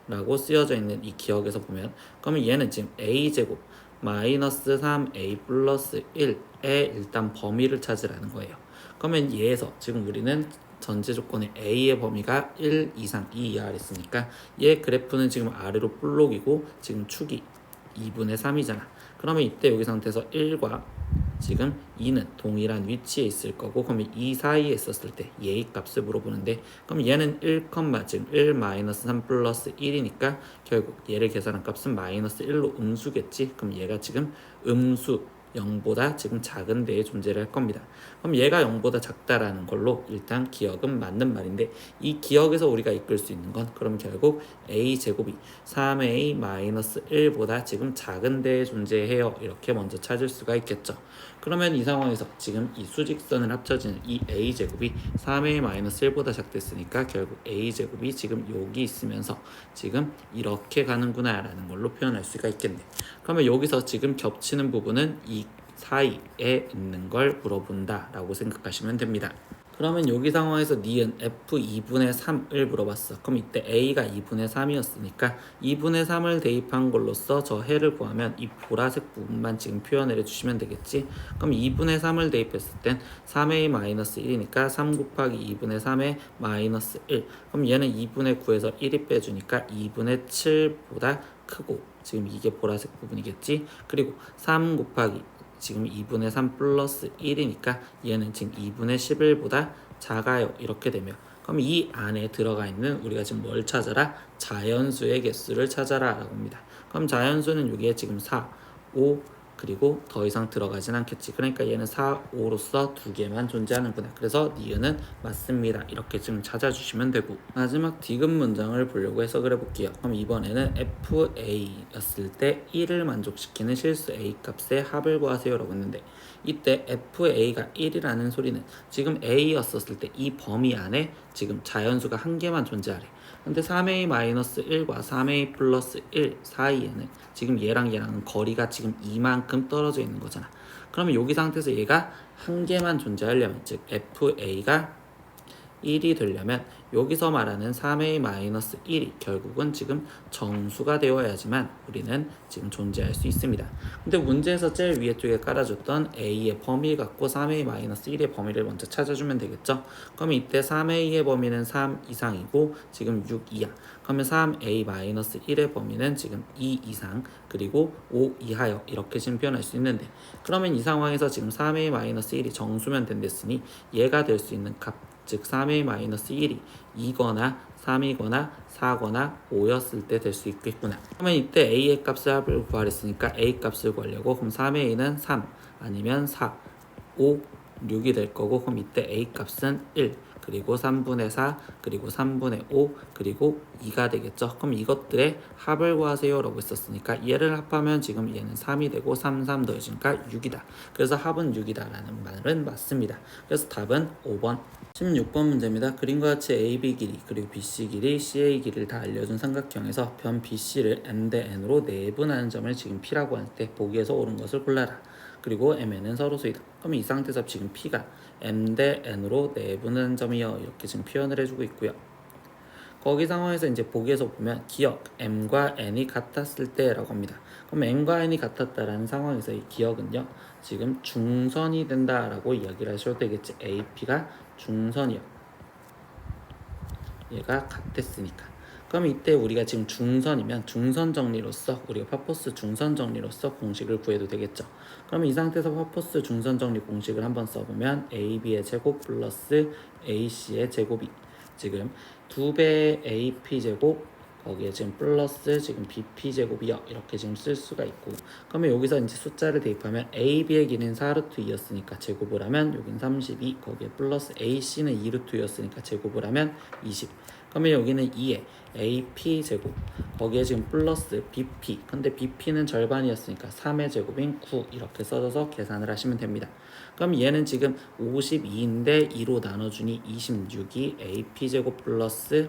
라고 쓰여져 있는 이 기억에서 보면 그러면 얘는 지금 A제곱 마이너스 3A 플러스 1의 일단 범위를 찾으라는 거예요. 그러면 얘에서 지금 우리는 전제 조건에 A의 범위가 1 이상 2 이하를 했으니까 얘 그래프는 지금 아래로 볼록이고 지금 축이 2분의 3이잖아. 그러면 이때 여기 상태에서 1과 지금 2는 동일한 위치에 있을 거고 그러면 2 사이에 있었을 때 얘의 값을 물어보는데 그럼 얘는 1, 지금 1 마이너스 3 플러스 1이니까 결국 얘를 계산한 값은 마이너스 1로 음수겠지. 그럼 얘가 지금 음수 0보다 지금 작은 데에 존재를 할 겁니다. 그럼 얘가 0보다 작다라는 걸로 일단 기억은 맞는 말인데 이 기억에서 우리가 이끌 수 있는 건 그럼 결국 a제곱이 3a-1보다 지금 작은 데에 존재해요. 이렇게 먼저 찾을 수가 있겠죠. 그러면 이 상황에서 지금 이 수직선을 합쳐지는 이 a제곱이 3a-1보다 작됐으니까 결국 a제곱이 지금 여기 있으면서 지금 이렇게 가는구나 라는 걸로 표현할 수가 있겠네. 그러면 여기서 지금 겹치는 부분은 이 사이에 있는 걸 물어본다 라고 생각하시면 됩니다. 그러면 여기 상황에서 니은 f2분의 3을 물어봤어. 그럼 이때 a가 2분의 3이었으니까 2분의 3을 대입한 걸로써 저 해를 구하면 이 보라색 부분만 지금 표현을 해주시면 되겠지. 그럼 2분의 3을 대입했을 땐 3a-1이니까 3 곱하기 2분의 3의 마이너스 1. 그럼 얘는 2분의 9에서 1이 빼주니까 2분의 7보다 크고 지금 이게 보라색 부분이겠지. 그리고 3 곱하기 지금 2분의 3 플러스 1이니까 얘는 지금 2분의 11보다 작아요. 이렇게 되면 그럼 이 안에 들어가 있는 우리가 지금 뭘 찾아라? 자연수의 개수를 찾아라 라고 합니다. 그럼 자연수는 여기에 지금 4, 5 그리고 더 이상 들어가진 않겠지. 그러니까 얘는 4, 5로서 두 개만 존재하는구나. 그래서 니은은 맞습니다. 이렇게 지금 찾아주시면 되고 마지막 디귿 문장을 보려고 해석을 해볼게요. 그럼 이번에는 FA였을 때 1을 만족시키는 실수 A 값의 합을 구하세요 라고 했는데 이때 FA가 1이라는 소리는 지금 A였었을 때 이 범위 안에 지금 자연수가 한 개만 존재하래. 근데 3a-1과 3a 플러스 1 사이에는 지금 얘랑 얘랑은 거리가 지금 이만큼 떨어져 있는 거잖아. 그러면 여기 상태에서 얘가 한 개만 존재하려면, 즉 fa가 1이 되려면 여기서 말하는 3a-1이 결국은 지금 정수가 되어야지만 우리는 지금 존재할 수 있습니다. 근데 문제에서 제일 위에 쪽에 깔아줬던 a의 범위 갖고 3a-1의 범위를 먼저 찾아주면 되겠죠. 그럼 이때 3a의 범위는 3 이상이고 지금 6 이하. 그러면 3a-1의 범위는 지금 2 이상 그리고 5 이하여 이렇게 지금 표현할 수 있는데, 그러면 이 상황에서 지금 3a-1이 정수면 된댔으니 얘가 될 수 있는 값, 즉 3a-1이 2거나 3이거나 4거나 5였을 때 될 수 있겠구나. 그러면 이때 a의 값을 합을 구하랬으니까 a 값을 구하려고, 그럼 3a는 3 아니면 4, 5, 6이 될 거고, 그럼 이때 a 값은 1 그리고 3분의 4 그리고 3분의 5 그리고 2가 되겠죠. 그럼 이것들의 합을 구하세요 라고 했었으니까 얘를 합하면 지금 얘는 3이 되고 3, 3 더해지니까 6이다. 그래서 합은 6이다 라는 말은 맞습니다. 그래서 답은 5번. 16번 문제입니다. 그림과 같이 AB 길이 그리고 BC 길이, CA 길이를 다 알려준 삼각형에서 변 BC를 m 대 n으로 내분하는 점을 지금 P라고 할 때 보기에서 옳은 것을 골라라. 그리고 mn은 서로수이다. 그럼 이 상태에서 지금 P가 m 대 n으로 내분하는 점이요 이렇게 지금 표현을 해주고 있고요. 거기 상황에서 이제 보기에서 보면 기억 m과 n이 같았을 때라고 합니다. 그럼 m과 n이 같았다라는 상황에서 이 기억은요 지금 중선이 된다라고 이야기를 하셔도 되겠지. AP가 중선이요. 얘가 같았으니까. 그럼 이때 우리가 지금 중선이면 중선 정리로서 우리가 파포스 중선 정리로서 공식을 구해도 되겠죠. 그럼 이 상태에서 파포스 중선 정리 공식을 한번 써보면 AB의 제곱 플러스 AC의 제곱이 지금 2배의 AP 제곱 거기에 지금 플러스 지금 BP 제곱이요 이렇게 지금 쓸 수가 있고, 그러면 여기서 이제 숫자를 대입하면 AB의 길이는 4루트 2였으니까 제곱을 하면 여긴 32, 거기에 플러스 AC는 2루트 2였으니까 제곱을 하면 20. 그러면 여기는 2에 AP 제곱 거기에 지금 플러스 BP, 근데 BP는 절반이었으니까 3의 제곱인 9 이렇게 써서 계산을 하시면 됩니다. 그럼 얘는 지금 52인데 2로 나눠주니 26이 AP 제곱 플러스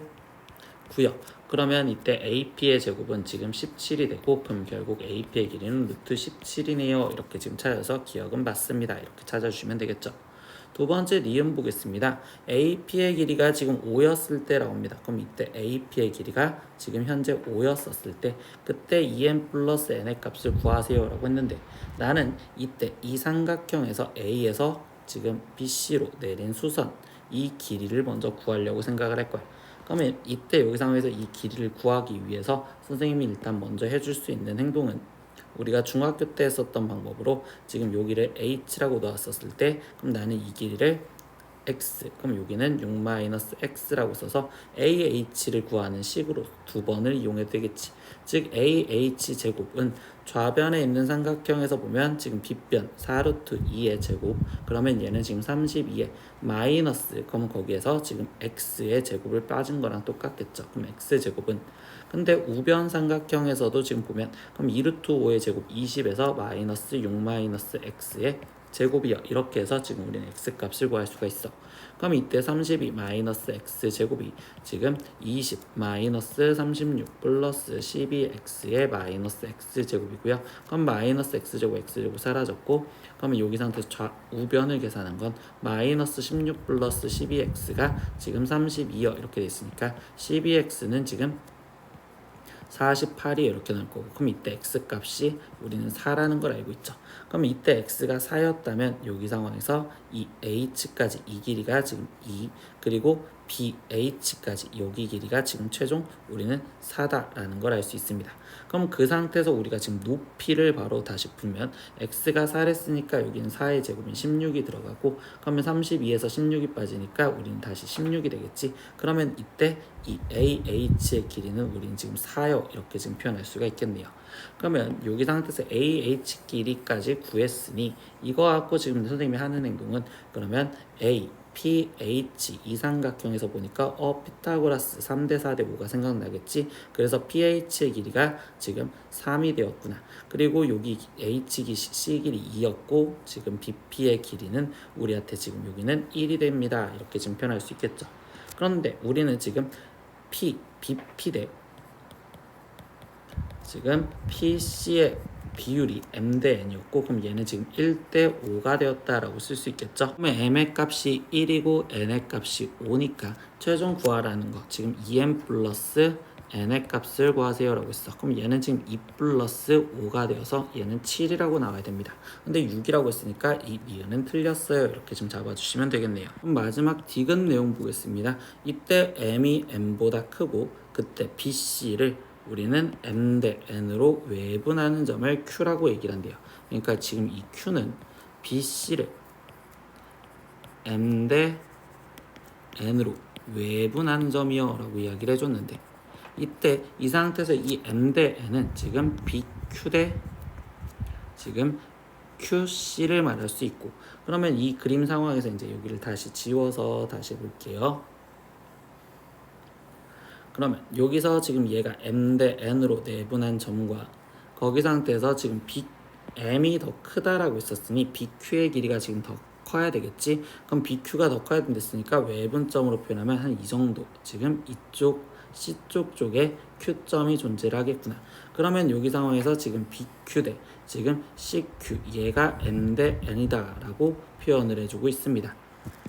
9요. 그러면 이때 AP의 제곱은 지금 17이 되고, 그럼 결국 AP의 길이는 루트 17이네요. 이렇게 지금 찾아서 기억은 맞습니다. 이렇게 찾아주시면 되겠죠. 두 번째 니은 보겠습니다. AP의 길이가 지금 5였을 때라고 합니다. 그럼 이때 AP의 길이가 지금 현재 5였었을 때 그때 2n 플러스 n의 값을 구하세요 라고 했는데, 나는 이때 이 삼각형에서 A에서 지금 BC로 내린 수선 이 길이를 먼저 구하려고 생각을 할 거야. 그러면 이때 여기 상황에서 이 길이를 구하기 위해서 선생님이 일단 먼저 해줄 수 있는 행동은 우리가 중학교 때 썼던 방법으로 지금 여기를 h라고 놓았었을 때, 그럼 나는 이 길이를 x, 그럼 여기는 6-x라고 써서 ah를 구하는 식으로 두 번을 이용해도 되겠지. 즉 ah 제곱은 좌변에 있는 삼각형에서 보면 지금 빗변 4루트 2의 제곱, 그러면 얘는 지금 32의 마이너스, 그럼 거기에서 지금 x의 제곱을 빠진 거랑 똑같겠죠. 그럼 x제곱은, 근데 우변 삼각형에서도 지금 보면 그럼 2루트 5의 제곱 20에서 마이너스 6-x의 제곱이요 이렇게 해서 지금 우리는 x값을 구할 수가 있어. 그럼 이때 32 마이너스 x제곱이 지금 20 마이너스 36 플러스 12x의 마이너스 x제곱이고요. 그럼 마이너스 x제곱 사라졌고, 그러면 여기 상태에서 우변을 계산한 건 마이너스 16 플러스 12x가 지금 32요 이렇게 됐으니까 12x는 지금 48이 이렇게 나올 거고, 그럼 이때 x값이 우리는 4라는 걸 알고 있죠. 그럼 이때 x가 4였다면 여기 상황에서 이 h까지 이 길이가 지금 2 그리고 bh까지 여기 길이가 지금 최종 우리는 4다라는 걸 알 수 있습니다. 그럼 그 상태에서 우리가 지금 높이를 바로 다시 풀면 x가 4랬으니까 여기는 4의 제곱인 16이 들어가고, 그러면 32에서 16이 빠지니까 우리는 다시 16이 되겠지. 그러면 이때 이 ah의 길이는 우리는 지금 4요 이렇게 지금 표현할 수가 있겠네요. 그러면 여기 상태에서 AH 길이까지 구했으니 이거 갖고 지금 선생님이 하는 행동은, 그러면 A, PH 이 삼각형에서 보니까 피타고라스 3대 4대 5가 생각나겠지. 그래서 PH의 길이가 지금 3이 되었구나. 그리고 여기 H C 길이 2였고 지금 BP의 길이는 우리한테 지금 여기는 1이 됩니다. 이렇게 지금 표현할 수 있겠죠. 그런데 우리는 지금 BP 대 지금 PC의 비율이 M 대 N이었고 그럼 얘는 지금 1대 5가 되었다라고 쓸 수 있겠죠. 그러면 M의 값이 1이고 N의 값이 5니까 최종 구하라는 거 지금 2M 플러스 N의 값을 구하세요 라고 했어. 그럼 얘는 지금 2 플러스 5가 되어서 얘는 7이라고 나와야 됩니다. 근데 6이라고 했으니까 이 니은은 틀렸어요. 이렇게 좀 잡아주시면 되겠네요. 그럼 마지막 디귿 내용 보겠습니다. 이때 M이 N보다 크고 그때 BC를 우리는 M 대 N으로 외분하는 점을 Q라고 얘기를 한대요. 그러니까 지금 이 Q는 BC를 M 대 N으로 외분하는 점이요 라고 이야기를 해줬는데 이때 이 상태에서 이 M 대 N은 지금 BQ 대 지금 QC를 말할 수 있고 그러면 이 그림 상황에서 이제 여기를 다시 지워서 다시 볼게요. 그러면 여기서 지금 얘가 M 대 N으로 내분한 점과 거기 상태에서 지금 M이 더 크다라고 했었으니 BQ의 길이가 지금 더 커야 되겠지. 그럼 BQ가 더 커야 된댔으니까 외분점으로 표현하면 한 이 정도 지금 이쪽 C쪽 쪽에 Q점이 존재를 하겠구나. 그러면 여기 상황에서 지금 BQ 대 지금 CQ 얘가 M 대 N이다 라고 표현을 해주고 있습니다.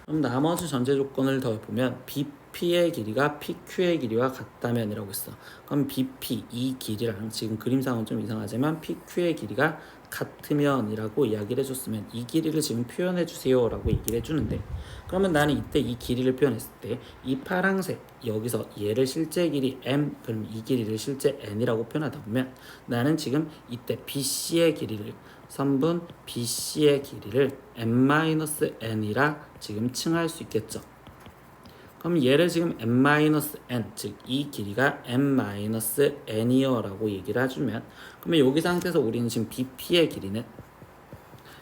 그럼 나머지 전제 조건을 더 보면 BP의 길이가 PQ의 길이와 같다면이라고 했어. 그럼 BP 이 길이랑 지금 그림상은 좀 이상하지만 PQ의 길이가 같으면이라고 이야기를 해줬으면 이 길이를 지금 표현해 주세요 라고 얘기를 해주는데 그러면 나는 이때 이 길이를 표현했을 때 이 파랑색 여기서 얘를 실제 길이 M 그럼 이 길이를 실제 N이라고 표현하다 보면 나는 지금 이때 BC의 길이를 3분 BC의 길이를 M-N이라 지금 칭할 수 있겠죠. 그럼 얘를 지금 M-N 즉 이 길이가 M-N이요 라고 얘기를 해주면 그러면 여기 상태에서 우리는 지금 BP의 길이는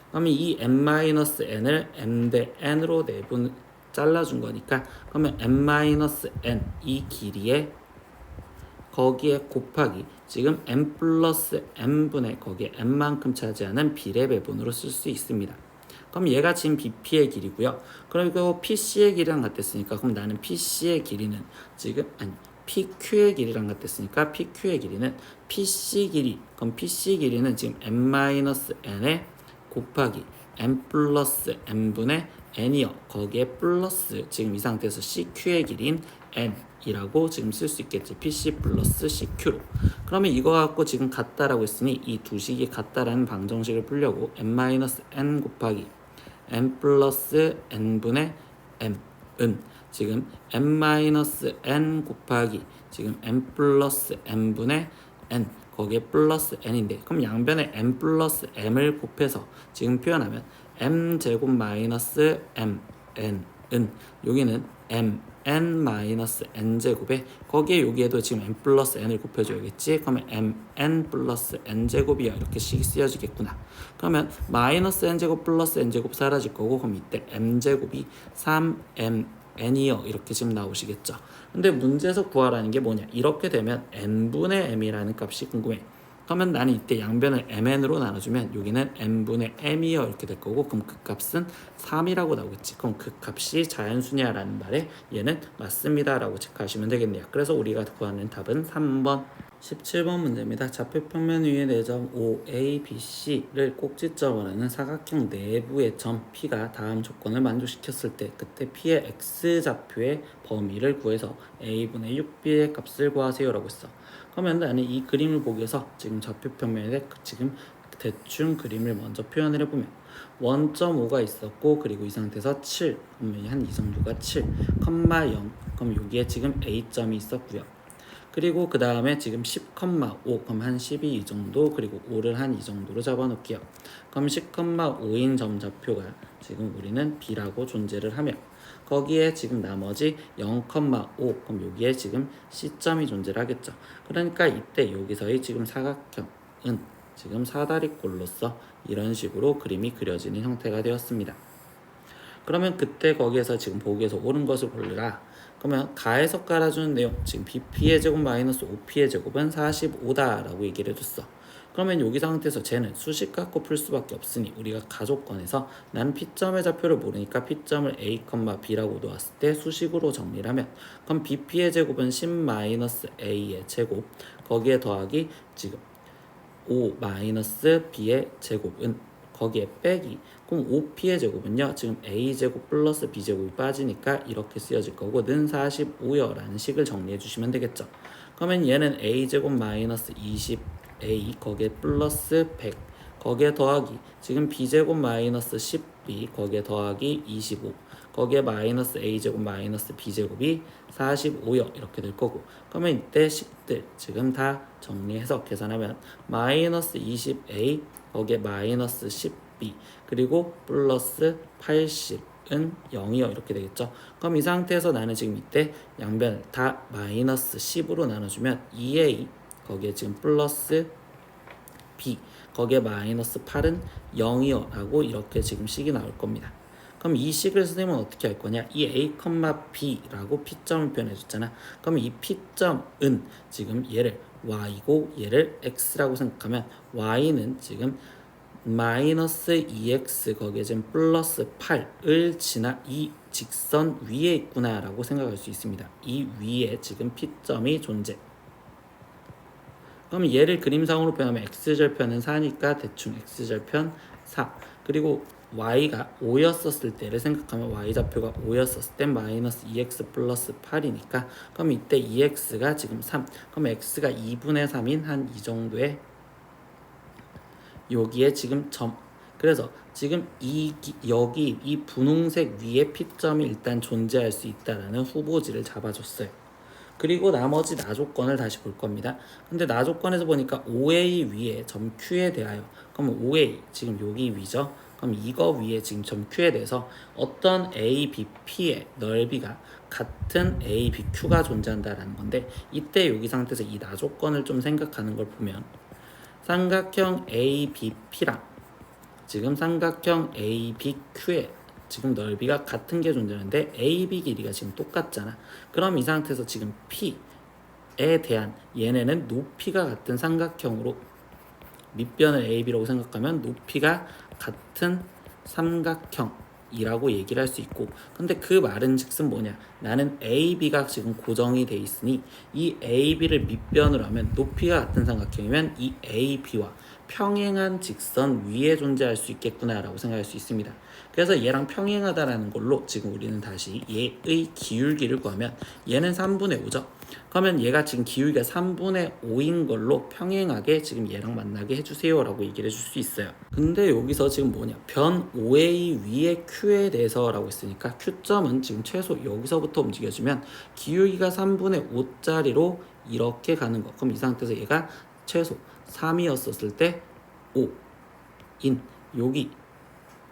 그러면 이 M-N을 M 대 N으로 내분 잘라준 거니까 그러면 M-N 이 길이에 거기에 곱하기 지금 M 플러스 M분의 거기에 M만큼 차지하는 비례 배분으로 쓸 수 있습니다. 그럼 얘가 지금 BP의 길이고요. 그리고 PC의 길이랑 같았으니까 그럼 나는 PC의 길이는 지금 PQ의 길이랑 같았으니까 PQ의 길이는 PC 길이 그럼 PC 길이는 지금 M-N에 곱하기 M 플러스 M분의 N이요. 거기에 플러스 지금 이 상태에서 CQ의 길이인 N이라고 지금 쓸 수 있겠지. PC 플러스 CQ로. 그러면 이거 갖고 지금 같다라고 했으니 이 두 식이 같다라는 방정식을 풀려고 M-N 곱하기 M 플러스 N분의 M은 지금 M-N 곱하기 지금 M 플러스 M분의 N 거기에 플러스 N인데 그럼 양변에 M 플러스 M을 곱해서 지금 표현하면 M제곱 마이너스 MN은 여기는 Mn-N제곱에 거기에 여기에도 지금 M 플러스 N을 곱해줘야겠지. 그러면 Mn 플러스 N제곱이야 이렇게 식이 쓰여지겠구나. 그러면 마이너스 N제곱 플러스 N제곱 사라질 거고 그럼 이때 M제곱이 3MN이요 이렇게 지금 나오시겠죠. 근데 문제에서 구하라는 게 뭐냐 이렇게 되면 N분의 M이라는 값이 궁금해. 그러면 나는 이때 양변을 mn으로 나눠주면 여기는 n분의 m이요 이렇게 될 거고 그럼 그 값은 3이라고 나오겠지. 그럼 그 값이 자연수냐 라는 말에 얘는 맞습니다 라고 체크하시면 되겠네요. 그래서 우리가 구하는 답은 3번 17번 문제입니다. 좌표평면 위의 4점 OA, BC를 꼭지점으로 하는 사각형 내부의 점 P가 다음 조건을 만족시켰을 때 그때 P의 X좌표의 범위를 구해서 A분의 6B의 값을 구하세요 라고 했어. 그러면 나는 이 그림을 보기 위해서 지금 좌표평면에 지금 대충 그림을 먼저 표현을 해보면 원점 5가 있었고 그리고 이 상태에서 7 그러면 한 이 정도가 7, 0 그럼 여기에 지금 A점이 있었고요. 그리고 그 다음에 지금 10,5 그럼 한 12 이 정도 그리고 5를 한 이 정도로 잡아놓을게요. 그럼 10,5인 점좌표가 지금 우리는 B라고 존재를 하며 거기에 지금 나머지 0,5 그럼 여기에 지금 C점이 존재를 하겠죠. 그러니까 이때 여기서의 지금 사각형은 지금 사다리꼴로서 이런 식으로 그림이 그려지는 형태가 되었습니다. 그러면 그때 거기에서 지금 보기에서 옳은 것을 고르라. 그러면 가에서 깔아주는 내용 지금 BP의 제곱 마이너스 OP의 제곱은 45다 라고 얘기를 해줬어. 그러면 여기 상태에서 쟤는 수식 갖고 풀 수밖에 없으니 우리가 가조건에서 나는 P점의 좌표를 모르니까 P점을 A, B라고 놓았을 때 수식으로 정리를 하면 그럼 BP의 제곱은 10-A의 제곱 거기에 더하기 지금 5-B의 제곱은 거기에 빼기 그럼 5P의 제곱은요 지금 A제곱 플러스 B제곱이 빠지니까 이렇게 쓰여질 거고 는 45여 라는 식을 정리해 주시면 되겠죠. 그러면 얘는 A제곱 마이너스 20A 거기에 플러스 100 거기에 더하기 지금 B제곱 마이너스 10B 거기에 더하기 25 거기에 마이너스 A제곱 마이너스 B제곱이 45여 이렇게 될 거고 그러면 이때 식들 지금 다 정리해서 계산하면 마이너스 20A 거기에 마이너스 10B 그리고 플러스 80은 0이요 이렇게 되겠죠. 그럼 이 상태에서 나는 지금 이때 양변을 다 마이너스 10으로 나눠주면 2A 거기에 지금 플러스 B 거기에 마이너스 8은 0이요 라고 이렇게 지금 식이 나올 겁니다. 그럼 이 식을 선생님은 어떻게 할 거냐 이 A, B라고 P점을 표현해줬잖아. 그럼 이 P점은 지금 얘를 Y고 얘를 X라고 생각하면 Y는 지금 마이너스 2x 거기에 지금 플러스 8을 지나 이 직선 위에 있구나 라고 생각할 수 있습니다. 이 위에 지금 P점이 존재. 그럼 얘를 그림상으로 표현하면 x절편은 4니까 대충 x절편 4 그리고 y가 5였었을 때를 생각하면 y좌표가 5였었을 때 마이너스 2x 플러스 8이니까 그럼 이때 2x가 지금 3 그럼 x가 2분의 3인 한 이 정도의 여기에 지금 점 그래서 지금 여기 이 분홍색 위에 P점이 일단 존재할 수 있다라는 후보지를 잡아줬어요. 그리고 나머지 나조건을 다시 볼 겁니다. 근데 나조건에서 보니까 OA 위에 점 Q에 대하여 그러면 OA 지금 여기 위죠. 그럼 이거 위에 지금 점 Q에 대해서 어떤 ABP의 넓이가 같은 ABQ가 존재한다라는 건데 이때 여기 상태에서 이 나조건을 좀 생각하는 걸 보면 삼각형 ABP랑 지금 삼각형 ABQ의 지금 넓이가 같은 게 존재하는데 AB 길이가 지금 똑같잖아. 그럼 이 상태에서 지금 P에 대한 얘네는 높이가 같은 삼각형으로 밑변을 AB라고 생각하면 높이가 같은 삼각형이라고 얘기를 할 수 있고 근데 그 말은 즉슨 뭐냐 나는 AB가 지금 고정이 돼 있으니 이 AB를 밑변으로 하면 높이가 같은 삼각형이면 이 AB와 평행한 직선 위에 존재할 수 있겠구나 라고 생각할 수 있습니다. 그래서 얘랑 평행하다라는 걸로 지금 우리는 다시 얘의 기울기를 구하면 얘는 3분의 5죠. 그러면 얘가 지금 기울기가 3분의 5인 걸로 평행하게 지금 얘랑 만나게 해주세요 라고 얘기를 해줄 수 있어요. 근데 여기서 지금 뭐냐 변 OA 위에 Q에 대해서 라고 했으니까 Q점은 지금 최소 여기서부터 움직여주면 기울기가 3분의 5짜리로 이렇게 가는 거. 그럼 이 상태에서 얘가 최소 3이었었을 때 5인 여기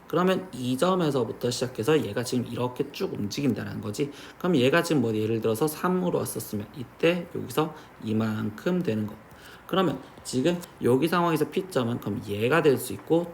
그러면 이 점에서부터 시작해서 얘가 지금 이렇게 쭉 움직인다는 거지. 그럼 얘가 지금 뭐 예를 들어서 3으로 왔었으면 이때 여기서 이만큼 되는 거. 그러면 지금 여기 상황에서 P점은 그럼 얘가 될 수 있고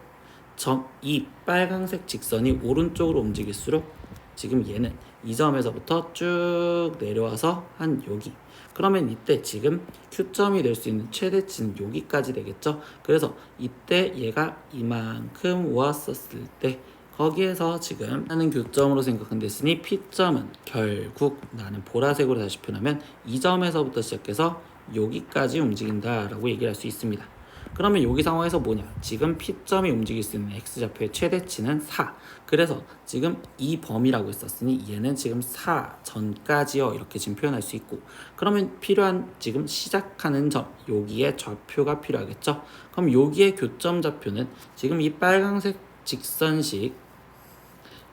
이 빨간색 직선이 오른쪽으로 움직일수록 지금 얘는 이 점에서부터 쭉 내려와서 한 여기 그러면 이때 지금 Q점이 될 수 있는 최대치는 여기까지 되겠죠. 그래서 이때 얘가 이만큼 왔었을 때 거기에서 지금 하는 교점으로 생각한댔으니 P점은 결국 나는 보라색으로 다시 표현하면 이 점에서부터 시작해서 여기까지 움직인다 라고 얘기를 할 수 있습니다. 그러면 여기 상황에서 뭐냐 지금 P점이 움직일 수 있는 X좌표의 최대치는 4 그래서 지금 이 범위라고 했었으니 얘는 지금 4 전까지요 이렇게 지금 표현할 수 있고 그러면 필요한 지금 시작하는 점 여기에 좌표가 필요하겠죠. 그럼 여기에 교점 좌표는 지금 이 빨간색 직선식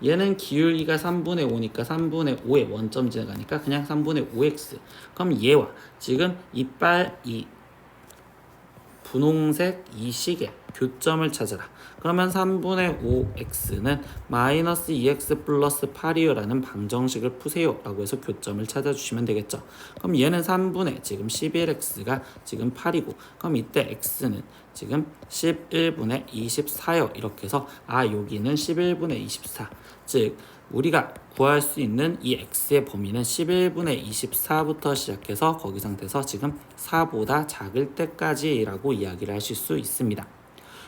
얘는 기울기가 3분의 5니까 3분의 5의 원점 지나가니까 그냥 3분의 5x 그럼 얘와 지금 이 분홍색 이 식의 교점을 찾아라. 그러면 3분의 5x는 마이너스 2x 플러스 8이요라는 방정식을 푸세요 라고 해서 교점을 찾아주시면 되겠죠. 그럼 얘는 3분의 지금 11x가 지금 8이고, 그럼 이때 x는 지금 11분의 24요 이렇게 해서 여기는 11분의 24, 즉 우리가 구할 수 있는 이 x의 범위는 11분의 24부터 시작해서 거기 상태에서 지금 4보다 작을 때까지라고 이야기를 하실 수 있습니다.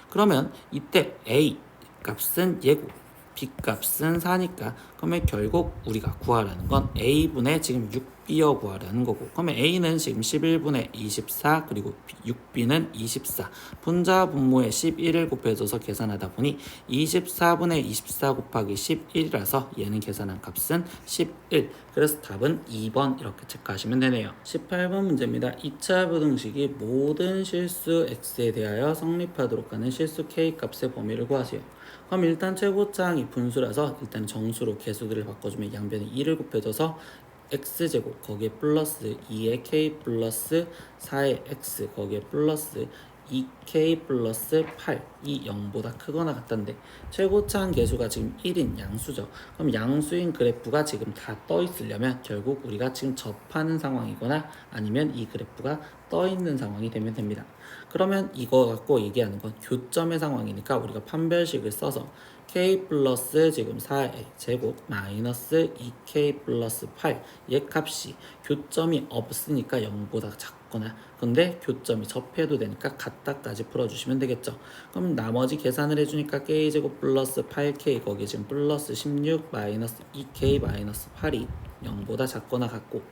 그러면 이때 a 값은 얘고 b 값은 4니까 그러면 결국 우리가 구하라는 건 a분의 지금 6b여 구하라는 거고, 그러면 a는 지금 11분의 24 그리고 6b는 24, 분자 분모에 11을 곱해줘서 계산하다 보니 24분의 24 곱하기 11이라서 얘는 계산한 값은 11, 그래서 답은 2번 이렇게 체크하시면 되네요. 18번 문제입니다. 2차 부등식이 모든 실수 x에 대하여 성립하도록 하는 실수 k 값의 범위를 구하세요. 그럼 일단 최고차항이 분수라서 일단 정수로 개수들을 바꿔주면 양변에 2를 곱해줘서 x제곱 거기에 플러스 2의 k 플러스 4의 x 거기에 플러스 2k 플러스 8, 이 0보다 크거나 같던데 최고차항 개수가 지금 1인 양수죠. 그럼 양수인 그래프가 지금 다 떠 있으려면 결국 우리가 지금 접하는 상황이거나 아니면 이 그래프가 떠 있는 상황이 되면 됩니다. 그러면 이거 갖고 얘기하는 건 교점의 상황이니까 우리가 판별식을 써서 k 플러스 지금 4의 제곱 마이너스 2k 플러스 8, 얘 값이 교점이 없으니까 0보다 작거나 근데 교점이 접해도 되니까 같다까지 풀어주시면 되겠죠. 그럼 나머지 계산을 해주니까 k제곱 플러스 8k 거기 지금 플러스 16 마이너스 2k 마이너스 8이 0보다 작거나 같고,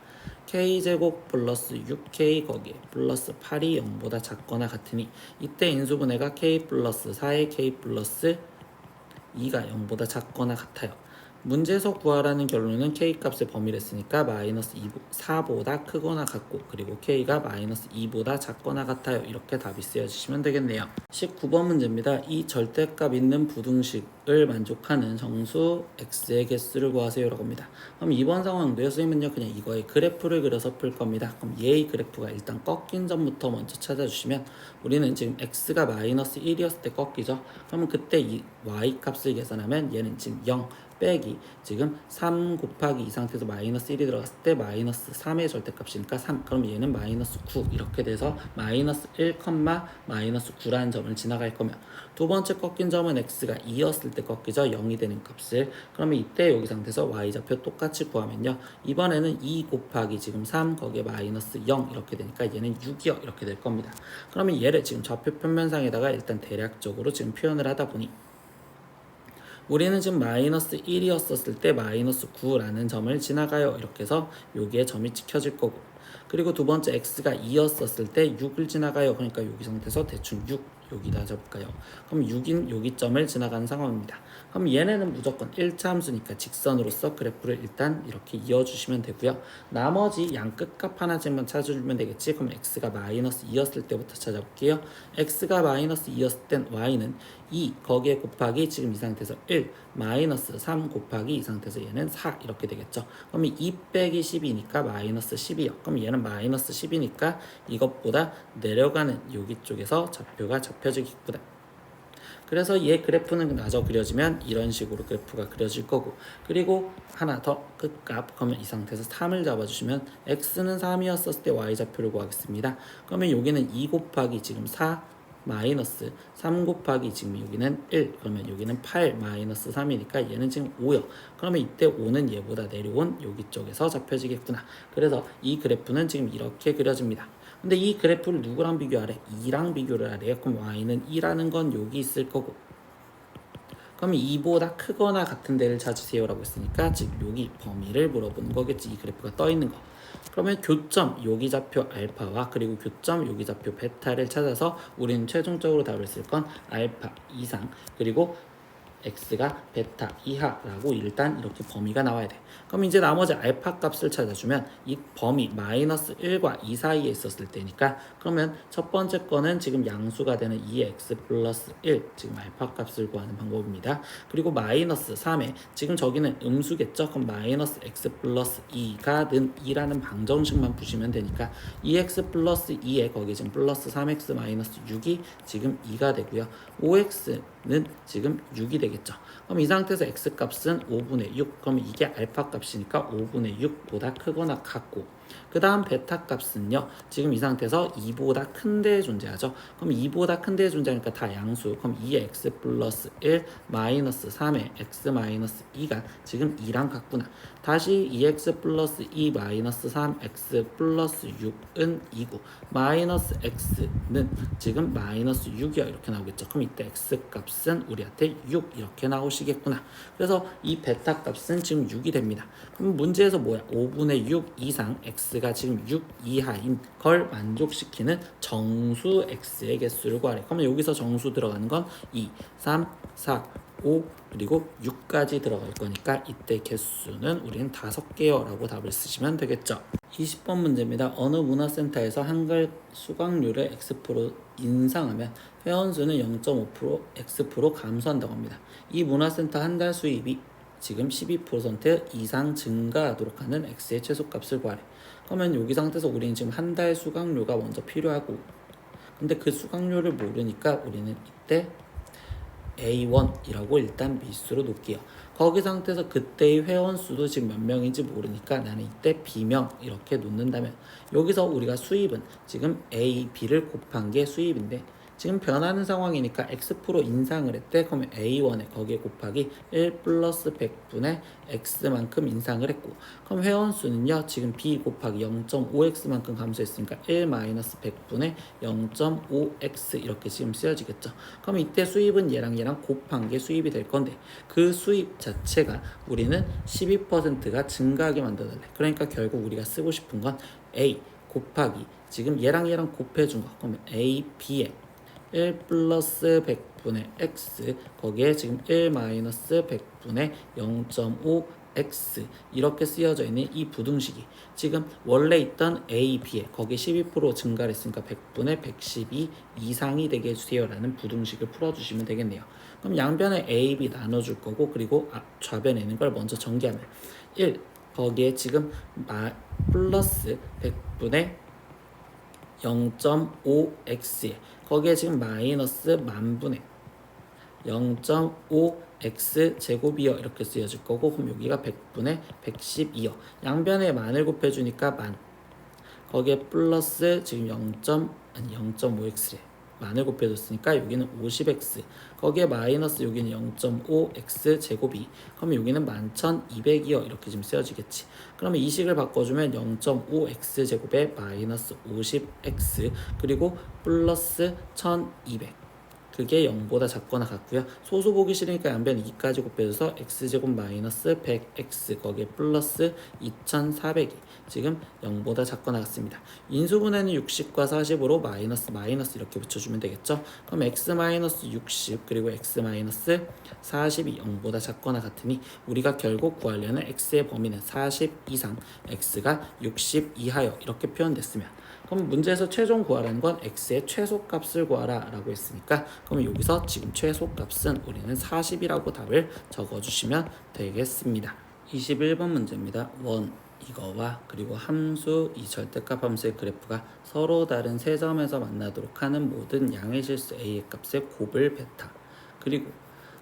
k제곱 플러스 6k 거기에 플러스 8이 0보다 작거나 같으니 이때 인수분해가 k 플러스 4의 k 플러스 2가 0보다 작거나 같아요. 문제에서 구하라는 결론은 k 값의 범위를 했으니까 마이너스 4보다 크거나 같고 그리고 k가 마이너스 2보다 작거나 같아요. 이렇게 답이 쓰여지시면 되겠네요. 19번 문제입니다. 이 절대값 있는 부등식을 만족하는 정수 x의 개수를 구하세요 라고 합니다. 그럼 이번 상황도요, 선생님은요 그냥 이거의 그래프를 그려서 풀 겁니다. 그럼 얘의 그래프가 일단 꺾인 점부터 먼저 찾아주시면 우리는 지금 x가 마이너스 1이었을 때 꺾이죠. 그러면 그때 이 y 값을 계산하면 얘는 지금 0 빼기 지금 3 곱하기 이 상태에서 마이너스 1이 들어갔을 때 마이너스 3의 절대값이니까 3, 그럼 얘는 마이너스 9 이렇게 돼서 마이너스 1, 마이너스 9라는 점을 지나갈 거면 두 번째 꺾인 점은 x가 2였을 때 꺾이죠. 0이 되는 값을. 그러면 이때 여기 상태에서 y좌표 똑같이 구하면요, 이번에는 2 곱하기 지금 3 거기에 마이너스 0 이렇게 되니까 얘는 6이요 이렇게 될 겁니다. 그러면 얘를 지금 좌표 평면상에다가 일단 대략적으로 지금 표현을 하다 보니 우리는 지금 마이너스 1이었을 때 마이너스 9라는 점을 지나가요 이렇게 해서 여기에 점이 찍혀질 거고, 그리고 두 번째 x가 2였을 때 6을 지나가요. 그러니까 여기 상태에서 대충 6 여기다 적을까요? 그럼 6인 여기 점을 지나가는 상황입니다. 그럼 얘네는 무조건 1차 함수니까 직선으로서 그래프를 일단 이렇게 이어주시면 되고요. 나머지 양 끝값 하나씩만 찾아주면 되겠지. 그럼 x가 마이너스 2였을 때부터 찾아볼게요. x가 마이너스 2였을 땐 y는 2 거기에 곱하기 지금 이 상태에서 1 마이너스 3 곱하기 이 상태에서 얘는 4 이렇게 되겠죠. 그럼 2 빼기 10이니까 마이너스 10이요. 그럼 얘는 마이너스 10이니까 이것보다 내려가는 여기 쪽에서 좌표가 접혀지기보다, 그래서 얘 그래프는 마저 그려지면 이런 식으로 그래프가 그려질 거고, 그리고 하나 더 끝값 그러면 이 상태에서 3을 잡아주시면 x는 3이었을 때 y좌표를 구하겠습니다. 그러면 여기는 2 곱하기 지금 4 마이너스 3 곱하기 지금 여기는 1, 그러면 여기는 8 마이너스 3이니까 얘는 지금 5요. 그러면 이때 5는 얘보다 내려온 여기 쪽에서 잡혀지겠구나. 그래서 이 그래프는 지금 이렇게 그려집니다. 근데 이 그래프를 누구랑 비교하래? 2랑 비교를 하래요. 그럼 y는 2라는 건 여기 있을 거고, 그럼 2보다 크거나 같은 데를 찾으세요 라고 했으니까 지금 여기 범위를 물어보는 거겠지. 이 그래프가 떠 있는 거. 그러면 교점 여기 좌표 알파와 그리고 교점 여기 좌표 베타를 찾아서 우리는 최종적으로 답을 쓸 건 알파 이상 그리고 x가 베타 이하라고 일단 이렇게 범위가 나와야 돼. 그럼 이제 나머지 알파 값을 찾아주면 이 범위 마이너스 1과 2 사이에 있었을 때니까 그러면 첫 번째 거는 지금 양수가 되는 2x 플러스 1 지금 알파 값을 구하는 방법입니다. 그리고 마이너스 3에 지금 저기는 음수겠죠. 그럼 마이너스 x 플러스 2가 는 2라는 방정식만 푸시면 되니까 2x 플러스 2에 거기 지금 플러스 3x 마이너스 6이 지금 2가 되고요. 5x는 지금 6이 되겠죠. 그럼 이 상태에서 x 값은 5분의 6. 그럼 이게 알파 값이니까 5분의 6보다 크거나 같고 그 다음 베타 값은요. 지금 이 상태에서 2보다 큰 데에 존재하죠. 그럼 2보다 큰 데에 존재하니까 다 양수. 그럼 2x 플러스 1 마이너스 3의 x 마이너스 2가 지금 2랑 같구나. 다시 2x 플러스 2 마이너스 3x 플러스 6은 2고 마이너스 x는 지금 마이너스 6이야 이렇게 나오겠죠. 그럼 이때 x 값은 우리한테 6 이렇게 나오시겠구나. 그래서 이 베타 값은 지금 6이 됩니다. 그럼 문제에서 뭐야? 5분의 6 이상 x가 지금 6 이하인 걸 만족시키는 정수 x의 개수를 구하래. 그러면 여기서 정수 들어가는 건 2, 3, 4, 5 그리고 6까지 들어갈 거니까 이때 개수는 우리는 5개요 라고 답을 쓰시면 되겠죠. 20번 문제입니다. 어느 문화센터에서 한글 수강료를 X프로 인상하면 회원수는 0.5% X프로 감소한다고 합니다. 이 문화센터 한 달 수입이 지금 12% 이상 증가하도록 하는 X의 최소값을 구하래. 그러면 여기 상태에서 우리는 지금 한 달 수강료가 먼저 필요하고 근데 그 수강료를 모르니까 우리는 이때 A1이라고 일단 미수로 놓을게요. 거기 상태에서 그때의 회원 수도 지금 몇 명인지 모르니까 나는 이때 B명 이렇게 놓는다면 여기서 우리가 수입은 지금 A, B를 곱한 게 수입인데 지금 변하는 상황이니까 X프로 인상을 했대. 그러면 A1에 거기에 곱하기 1 플러스 100분의 X만큼 인상을 했고 그럼 회원수는요 지금 B 곱하기 0.5X만큼 감소했으니까 1 마이너스 100분의 0.5X 이렇게 지금 쓰여지겠죠. 그럼 이때 수입은 얘랑 곱한 게 수입이 될 건데 그 수입 자체가 우리는 12%가 증가하게 만들어달래. 그러니까 결국 우리가 쓰고 싶은 건 A 곱하기 지금 얘랑 곱해준 거 그러면 A, B에 1 플러스 100분의 x 거기에 지금 1 마이너스 100분의 0.5 x 이렇게 쓰여져 있는 이 부등식이 지금 원래 있던 a, b에 거기에 12% 증가를 했으니까 100분의 112 이상이 되게 해주세요 라는 부등식을 풀어주시면 되겠네요. 그럼 양변에 a, b 나눠줄 거고 그리고 좌변에 있는 걸 먼저 전개하면 1 거기에 지금 플러스 100분의 0.5x에 거기에 지금 마이너스 만분의 0.5x 제곱이요 이렇게 쓰여질 거고 그럼 여기가 100분의 112요 양변에 만을 곱해주니까 만 거기에 플러스 지금 0.5x래 만을 곱해줬으니까 여기는 50x 거기에 마이너스 여기는 0.5x 제곱이 그럼 여기는 11,200이요 이렇게 지금 쓰여지겠지. 그러면 이 식을 바꿔주면 0.5x 제곱에 마이너스 50x 그리고 플러스 1200 그게 0보다 작거나 같고요. 소수 보기 싫으니까 양변 2까지 곱해줘서 x제곱 마이너스 100x 거기에 플러스 2400이 지금 0보다 작거나 같습니다. 인수분해는 60과 40으로 마이너스 이렇게 붙여주면 되겠죠. 그럼 x 마이너스 60 그리고 x 마이너스 40이 0보다 작거나 같으니 우리가 결국 구하려는 x의 범위는 40 이상 x가 60 이하여 이렇게 표현됐으면 그럼 문제에서 최종 구하라는 건 x의 최소값을 구하라 라고 했으니까 그럼 여기서 지금 최소값은 우리는 40이라고 답을 적어주시면 되겠습니다. 21번 문제입니다. 원 이거와 그리고 함수 이 절대값 함수의 그래프가 서로 다른 세 점에서 만나도록 하는 모든 양의 실수 a의 값의 곱을 베타 그리고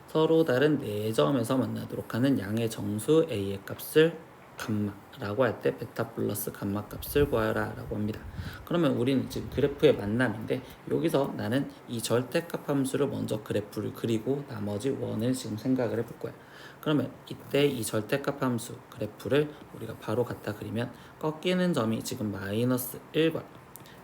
서로 다른 네 점에서 만나도록 하는 양의 정수 a의 값을 감마라고 할 때 베타 플러스 감마 값을 구하라 라고 합니다. 그러면 우리는 지금 그래프의 만남인데 여기서 나는 이 절대값 함수를 먼저 그래프를 그리고 나머지 원을 지금 생각을 해볼 거야. 그러면 이때 이 절대값 함수 그래프를 우리가 바로 갖다 그리면 꺾이는 점이 지금 마이너스 1과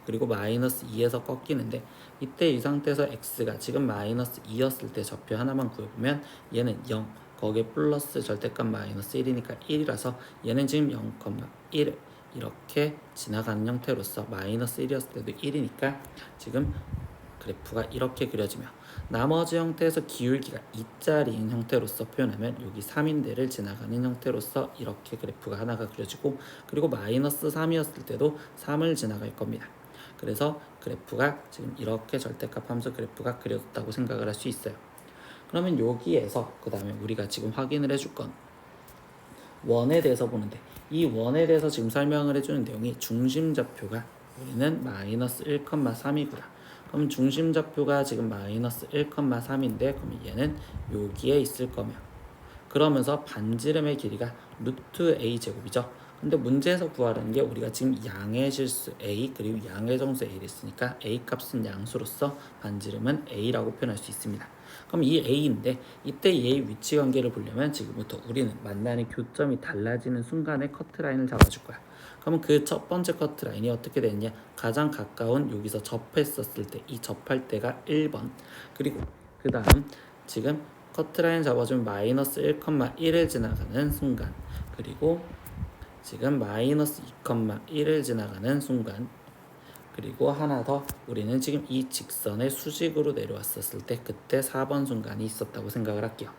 그리고 마이너스 2에서 꺾이는데 이때 이 상태에서 x가 지금 마이너스 2였을 때 좌표 하나만 구해보면 얘는 0 거기에 플러스 절대값 마이너스 1이니까 1이라서 얘는 지금 0,1을 이렇게 지나가는 형태로서 마이너스 1이었을 때도 1이니까 지금 그래프가 이렇게 그려지며 나머지 형태에서 기울기가 2짜리인 형태로서 표현하면 여기 3인대를 지나가는 형태로서 이렇게 그래프가 하나가 그려지고 그리고 마이너스 3이었을 때도 3을 지나갈 겁니다. 그래서 그래프가 지금 이렇게 절대값 함수 그래프가 그려졌다고 생각을 할 수 있어요. 그러면 여기에서 그 다음에 우리가 지금 확인을 해줄 건 원에 대해서 보는데 이 원에 대해서 지금 설명을 해주는 내용이 중심좌표가 우리는 마이너스 1,3이구나. 그럼 중심좌표가 지금 마이너스 1,3인데 그럼 얘는 여기에 있을 거며 그러면서 반지름의 길이가 루트 a 제곱이죠. 근데 문제에서 구하라는 게 우리가 지금 양의 실수 a 그리고 양의 정수 a를 했으니까 a 값은 양수로서 반지름은 a라고 표현할 수 있습니다. 그럼 이 a인데 이때 얘의 위치 관계를 보려면 지금부터 우리는 만나는 교점이 달라지는 순간에 커트라인을 잡아줄 거야. 그러면 그 첫 번째 커트라인이 어떻게 되느냐, 가장 가까운 여기서 접했었을 때 이 접할 때가 1번 그리고 그 다음 지금 커트라인 잡아주면 마이너스 1,1을 지나가는 순간 그리고 지금 마이너스 2,1을 지나가는 순간 그리고 하나 더 우리는 지금 이 직선의 수직으로 내려왔었을 때 그때 4번 순간이 있었다고 생각을 할게요.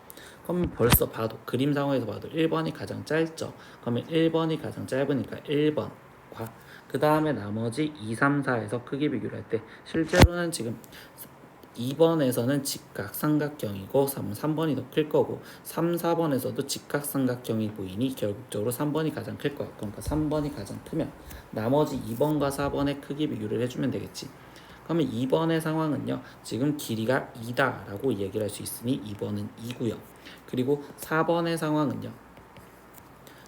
그럼 벌써 봐도 그림 상황에서 봐도 1번이 가장 짧죠. 그러면 1번이 가장 짧으니까 1번과 그 다음에 나머지 2, 3, 4에서 크기 비교를 할 때 실제로는 지금 2번에서는 직각삼각형이고 3번이 더 클 거고 3, 4번에서도 직각삼각형이 보이니 결국적으로 3번이 가장 클 거야. 그러니까 3번이 가장 크면 나머지 2번과 4번의 크기 비교를 해주면 되겠지. 그러면 2번의 상황은요, 지금 길이가 2다 라고 얘기를 할 수 있으니 2번은 2고요. 그리고 4번의 상황은요,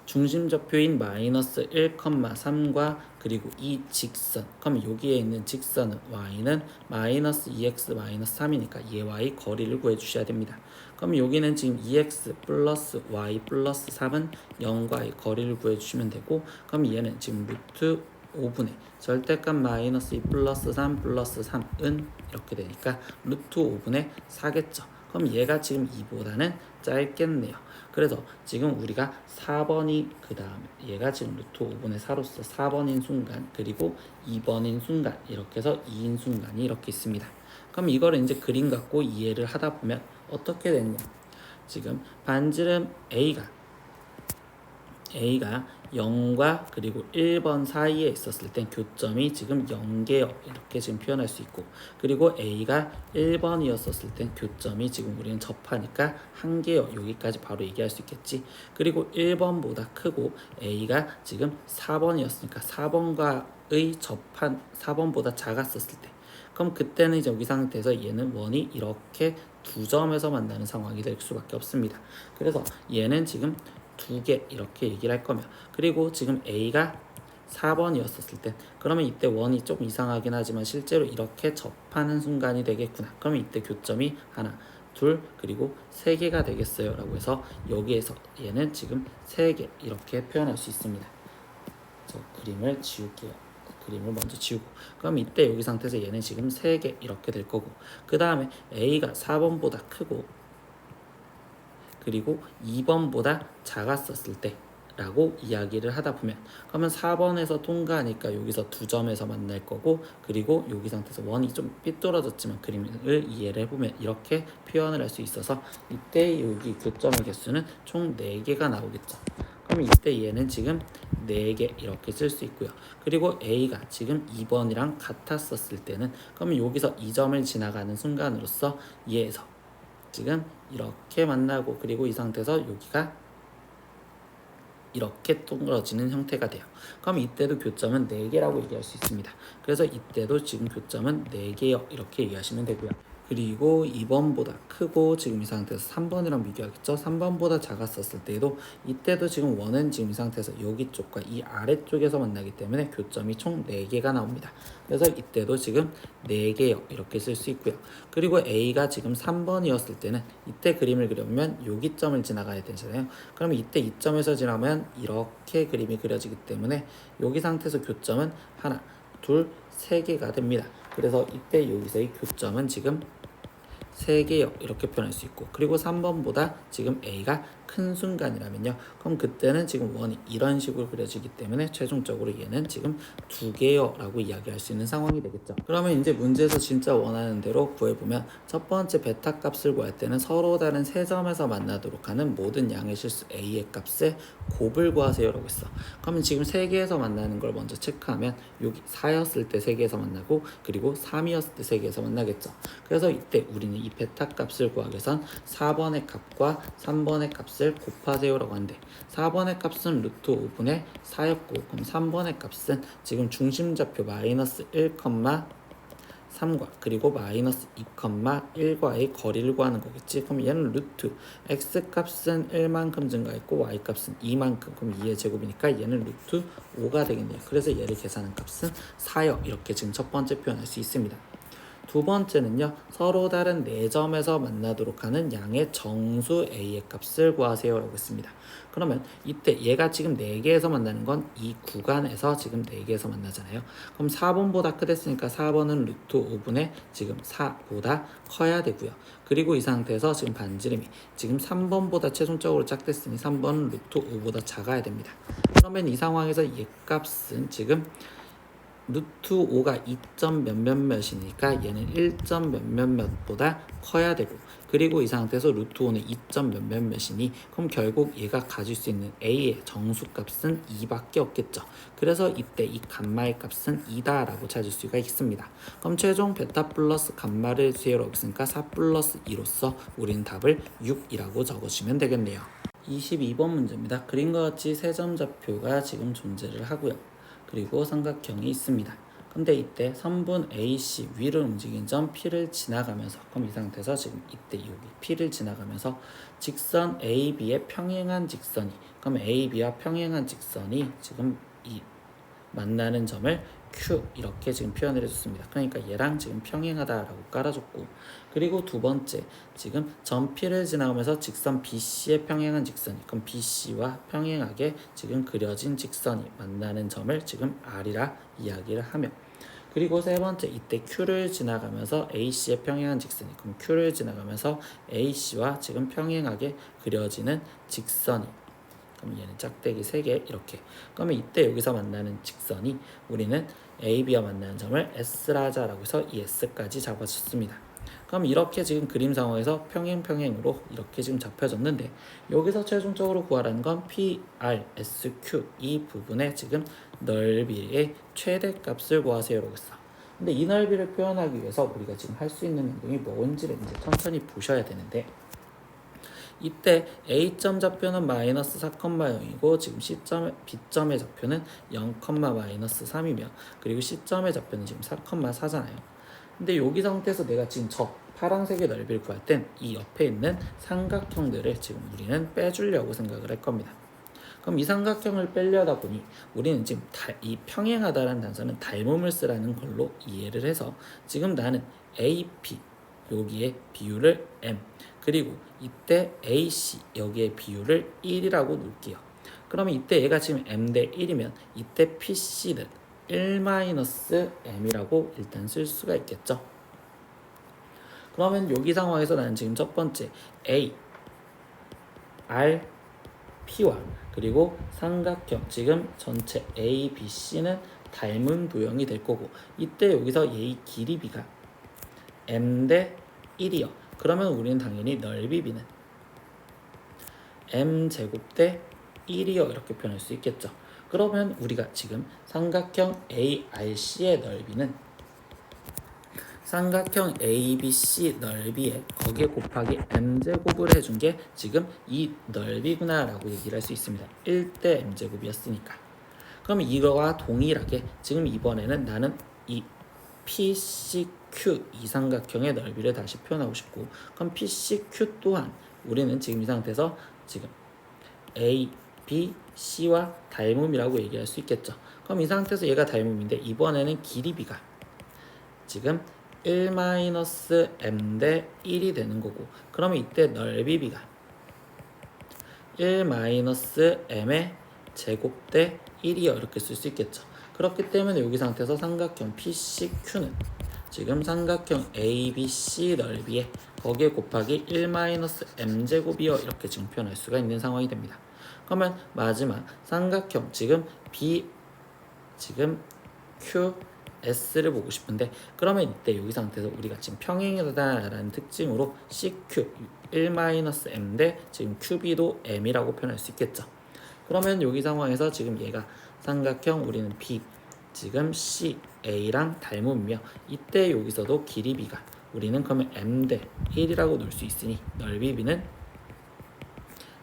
중심좌표인 마이너스 1,3과 그리고 이 직선, 그럼 여기에 있는 직선은 y는 마이너스 2x 마이너스 3이니까 얘와의 거리를 구해주셔야 됩니다. 그럼 여기는 지금 2x 플러스 y 플러스 3은 0과의 거리를 구해주시면 되고 그럼 얘는 지금 루트 5분의 절대값 마이너스 2 플러스 3 플러스 3은 이렇게 되니까 루트 5분의 4겠죠. 그럼 얘가 지금 2보다는 짧겠네요. 그래서 지금 우리가 4번이 그 다음에 얘가 지금 루트 5분의 4로서 4번인 순간 그리고 2번인 순간 이렇게 해서 2인 순간이 이렇게 있습니다. 그럼 이거를 이제 그림 갖고 이해를 하다 보면 어떻게 됐냐, 지금 반지름 A가 0과 그리고 1번 사이에 있었을 땐 교점이 지금 0개요 이렇게 지금 표현할 수 있고 그리고 A가 1번이었었을 땐 교점이 지금 우리는 접하니까 1개요 여기까지 바로 얘기할 수 있겠지. 그리고 1번보다 크고 A가 지금 4번이었으니까 4번과의 접한 4번보다 작았었을 때 그럼 그때는 이제 여기 상태에서 얘는 원이 이렇게 두 점에서 만나는 상황이 될 수밖에 없습니다. 그래서 얘는 지금 2개 이렇게 얘기를 할 거면 그리고 지금 A가 4번이었었을 때 그러면 이때 원이 좀 이상하긴 하지만 실제로 이렇게 접하는 순간이 되겠구나. 그러면 이때 교점이 하나, 둘, 그리고 3개가 되겠어요 라고 해서 여기에서 얘는 지금 3개 이렇게 표현할 수 있습니다. 저 그림을 지울게요. 그림을 먼저 지우고 그럼 이때 여기 상태에서 얘는 지금 3개 이렇게 될 거고 그 다음에 A가 4번보다 크고 그리고 2번보다 작았었을 때 라고 이야기를 하다 보면 그러면 4번에서 통과하니까 여기서 두 점에서 만날 거고 그리고 여기 상태에서 원이 좀 삐뚤어졌지만 그림을 이해를 해보면 이렇게 표현을 할 수 있어서 이때 여기 교점의 개수는 총 4개가 나오겠죠. 그럼 이때 얘는 지금 4개 이렇게 쓸 수 있고요. 그리고 A가 지금 2번이랑 같았었을 때는 그러면 여기서 이 점을 지나가는 순간으로서 얘에서 지금 이렇게 만나고 그리고 이 상태에서 여기가 이렇게 동그러지는 형태가 돼요. 그럼 이때도 교점은 4개라고 얘기할 수 있습니다. 그래서 이때도 지금 교점은 4개요 이렇게 얘기하시면 되고요. 그리고 2번보다 크고 지금 이 상태에서 3번이랑 비교하겠죠. 3번보다 작았었을 때도 이때도 지금 원은 지금 이 상태에서 여기 쪽과 이 아래쪽에서 만나기 때문에 교점이 총 4개가 나옵니다. 그래서 이때도 지금 4개요 이렇게 쓸 수 있고요. 그리고 A가 지금 3번이었을 때는 이때 그림을 그려보면 여기 점을 지나가야 되잖아요. 그럼 이때 이 점에서 지나면 이렇게 그림이 그려지기 때문에 여기 상태에서 교점은 하나, 둘, 3개가 됩니다. 그래서 이때 여기서의 교점은 지금 3개요 이렇게 표현할 수 있고, 그리고 3번보다 지금 A가 큰 순간이라면요, 그럼 그때는 지금 원이 이런 식으로 그려지기 때문에 최종적으로 얘는 지금 2개요 라고 이야기할 수 있는 상황이 되겠죠. 그러면 이제 문제에서 진짜 원하는 대로 구해보면, 첫 번째 베타 값을 구할 때는 서로 다른 세 점에서 만나도록 하는 모든 양의 실수 A의 값의 곱을 구하세요 라고 했어. 그러면 지금 3개에서 만나는 걸 먼저 체크하면, 여기 4였을 때 3개에서 만나고, 그리고 3이었을 때 3개에서 만나겠죠. 그래서 이때 우리는 이 베타 값을 구하기 위해선 4번의 값과 3번의 값을 곱하세요 라고 하는데, 4번의 값은 루트 5분의 4였고, 그럼 3번의 값은 지금 중심좌표 마이너스 1,3과 그리고 마이너스 2,1과의 거리를 구하는 거겠지. 그럼 얘는 루트 x 값은 1만큼 증가했고 y 값은 2만큼, 그럼 2의 제곱이니까 얘는 루트 5가 되겠네요. 그래서 얘를 계산한 값은 4요 이렇게 지금 첫 번째 표현할 수 있습니다. 두 번째는요, 서로 다른 4점에서 만나도록 하는 양의 정수 A의 값을 구하세요 라고 했습니다. 그러면 이때 얘가 지금 4개에서 만나는 건 이 구간에서 지금 4개에서 만나잖아요. 그럼 4번보다 크댔으니까 4번은 루트 5분의 지금 4보다 커야 되고요. 그리고 이 상태에서 지금 반지름이 지금 3번보다 최종적으로 작댔으니 3번은 루트 5보다 작아야 됩니다. 그러면 이 상황에서 얘 값은 지금 루트 5가 2점 몇몇몇이니까 얘는 1점 몇몇몇보다 커야 되고, 그리고 이 상태에서 루트 5는 2점 몇몇몇이니 그럼 결국 얘가 가질 수 있는 A의 정수값은 2밖에 없겠죠. 그래서 이때 이 감마의 값은 2다 라고 찾을 수가 있습니다. 그럼 최종 베타 플러스 감마를 수요로 했으니까 4 플러스 2로서 우리는 답을 6이라고 적어주면 되겠네요. 22번 문제입니다. 그림과 같이 세 점 좌표가 지금 존재를 하고요. 그리고 삼각형이 있습니다. 근데 이때 선분 AC 위를 움직인 점 P를 지나가면서, 그럼 이 상태에서 지금 이때 여기 P를 지나가면서 직선 AB의 평행한 직선이, 그럼 AB와 평행한 직선이 지금 이 만나는 점을 Q 이렇게 지금 표현을 해줬습니다. 그러니까 얘랑 지금 평행하다라고 깔아줬고, 그리고 두 번째 지금 점 P를 지나오면서 직선 BC의 평행한 직선이, 그럼 BC와 평행하게 지금 그려진 직선이 만나는 점을 지금 R이라 이야기를 하며, 그리고 세 번째 이때 Q를 지나가면서 AC의 평행한 직선이, 그럼 Q를 지나가면서 AC와 지금 평행하게 그려지는 직선이, 그럼 얘는 짝대기 3개 이렇게. 그러면 이때 여기서 만나는 직선이 우리는 AB와 만나는 점을 S라자라고 해서 이 S까지 잡아줬습니다. 그럼 이렇게 지금 그림 상황에서 평행으로 이렇게 지금 잡혀졌는데, 여기서 최종적으로 구하라는 건 PR, SQ 이 부분의 지금 넓이의 최대값을 구하세요라고 했어. 근데 이 넓이를 표현하기 위해서 우리가 지금 할 수 있는 행동이 뭔지를 이제 천천히 보셔야 되는데, 이때 A점 좌표는 마이너스 4,0이고 지금 B점의 좌표는 0, 마이너스 3이며, 그리고 C점의 좌표는 지금 4,4잖아요. 근데 여기 상태에서 내가 지금 저 파란색의 넓이를 구할 땐 이 옆에 있는 삼각형들을 지금 우리는 빼주려고 생각을 할 겁니다. 그럼 이 삼각형을 빼려다 보니 우리는 지금 이 평행하다라는 단서는 닮음을 쓰라는 걸로 이해를 해서, 지금 나는 AP 여기에 비율을 M, 그리고 이때 AC 여기에 비율을 1이라고 놓을게요. 그러면 이때 얘가 지금 M 대 1이면 이때 PC는 1-M이라고 일단 쓸 수가 있겠죠. 그러면 여기 상황에서 나는 지금 첫 번째 A, R, P와 그리고 삼각형 지금 전체 A, B, C는 닮은 도형이 될 거고, 이때 여기서 얘의 길이 B가 M 대 1이요. 그러면 우리는 당연히 넓이 B는 M제곱 대 1이요 이렇게 표현할 수 있겠죠. 그러면 우리가 지금 삼각형 ARC의 넓이는 삼각형 ABC 넓이에 거기에 곱하기 M제곱을 해준 게 지금 이 넓이구나 라고 얘기를 할 수 있습니다. 1대 M제곱이었으니까. 그럼 이거와 동일하게 지금 이번에는 나는 이 PCQ 이 삼각형의 넓이를 다시 표현하고 싶고, 그럼 PCQ 또한 우리는 지금 이 상태에서 지금 A, B, C와 닮음이라고 얘기할 수 있겠죠. 그럼 이 상태에서 얘가 닮음인데 이번에는 길이 B가 지금 1-M 대 1이 되는 거고, 그러면 이때 넓이 B가 1-M의 제곱 대 1이요 이렇게 쓸 수 있겠죠. 그렇기 때문에 여기 상태에서 삼각형 PCQ는 지금 삼각형 ABC 넓이에 거기에 곱하기 1-m제곱이요 이렇게 지금 표현할 수가 있는 상황이 됩니다. 그러면 마지막 삼각형 지금 QS를 보고 싶은데, 그러면 이때 여기 상태에서 우리가 지금 평행이다라는 특징으로 CQ 1-m 대 지금 QB도 m이라고 표현할 수 있겠죠. 그러면 여기 상황에서 지금 얘가 삼각형 우리는 B 지금 CA랑 닮으며, 이때 여기서도 길이 B가 우리는 그러면 m 대 1이라고 놓을 수 있으니 넓이 B는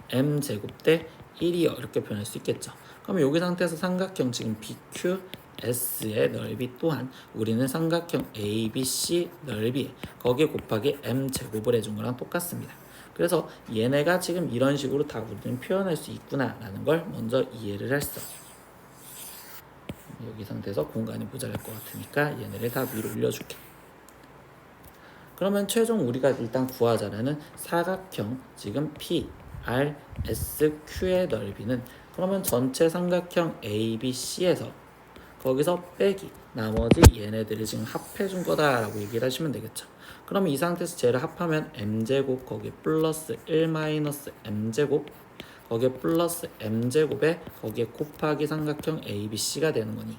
m제곱 대 1이요 이렇게 표현할 수 있겠죠. 그럼 여기 상태에서 삼각형 지금 BQS의 넓이 또한 우리는 삼각형 ABC 넓이에 거기에 곱하기 m제곱을 해준 거랑 똑같습니다. 그래서 얘네가 지금 이런 식으로 다 우리는 표현할 수 있구나 라는 걸 먼저 이해를 했어. 여기 상태에서 공간이 모자랄 것 같으니까 얘네를 다 위로 올려줄게. 그러면 최종 우리가 일단 구하자라는 사각형 지금 PRSQ의 넓이는, 그러면 전체 삼각형 ABC에서 거기서 빼기 나머지 얘네들을 지금 합해준 거다라고 얘기를 하시면 되겠죠. 그럼 이 상태에서 쟤를 합하면 m제곱 거기에 플러스 1-m제곱 거기에 플러스 m제곱에 거기에 곱하기 삼각형 ABC가 되는 거니,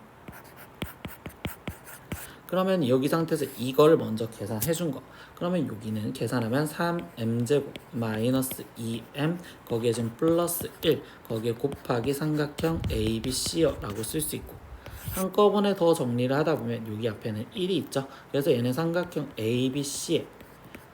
그러면 여기 상태에서 이걸 먼저 계산해 준 거, 그러면 여기는 계산하면 3m제곱 마이너스 2m 거기에 지금 플러스 1 거기에 곱하기 삼각형 ABC요 라고 쓸 수 있고, 한꺼번에 더 정리를 하다 보면 여기 앞에는 1이 있죠. 그래서 얘는 삼각형 ABC에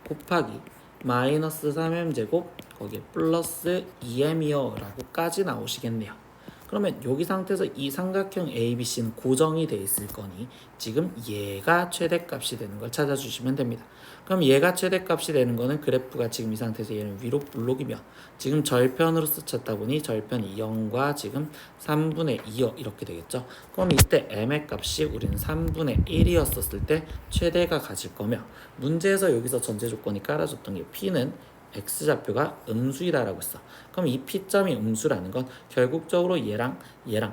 곱하기 마이너스 3m제곱 거기에 플러스 2m이요 라고까지 나오시겠네요. 그러면 여기 상태에서 이 삼각형 ABC는 고정이 돼 있을 거니 지금 얘가 최대값이 되는 걸 찾아주시면 됩니다. 그럼 얘가 최대값이 되는 거는 그래프가 지금 이 상태에서 얘는 위로 블록이며 지금 절편으로 스쳤다 보니 절편이 0과 지금 3분의 2요 이렇게 되겠죠. 그럼 이때 m의 값이 우리는 3분의 1이었을 때 최대가 가질 거며, 문제에서 여기서 전제 조건이 깔아줬던 게 P는 x좌표가 음수이다라고 했어. 그럼 이 P점이 음수라는 건 결국적으로 얘랑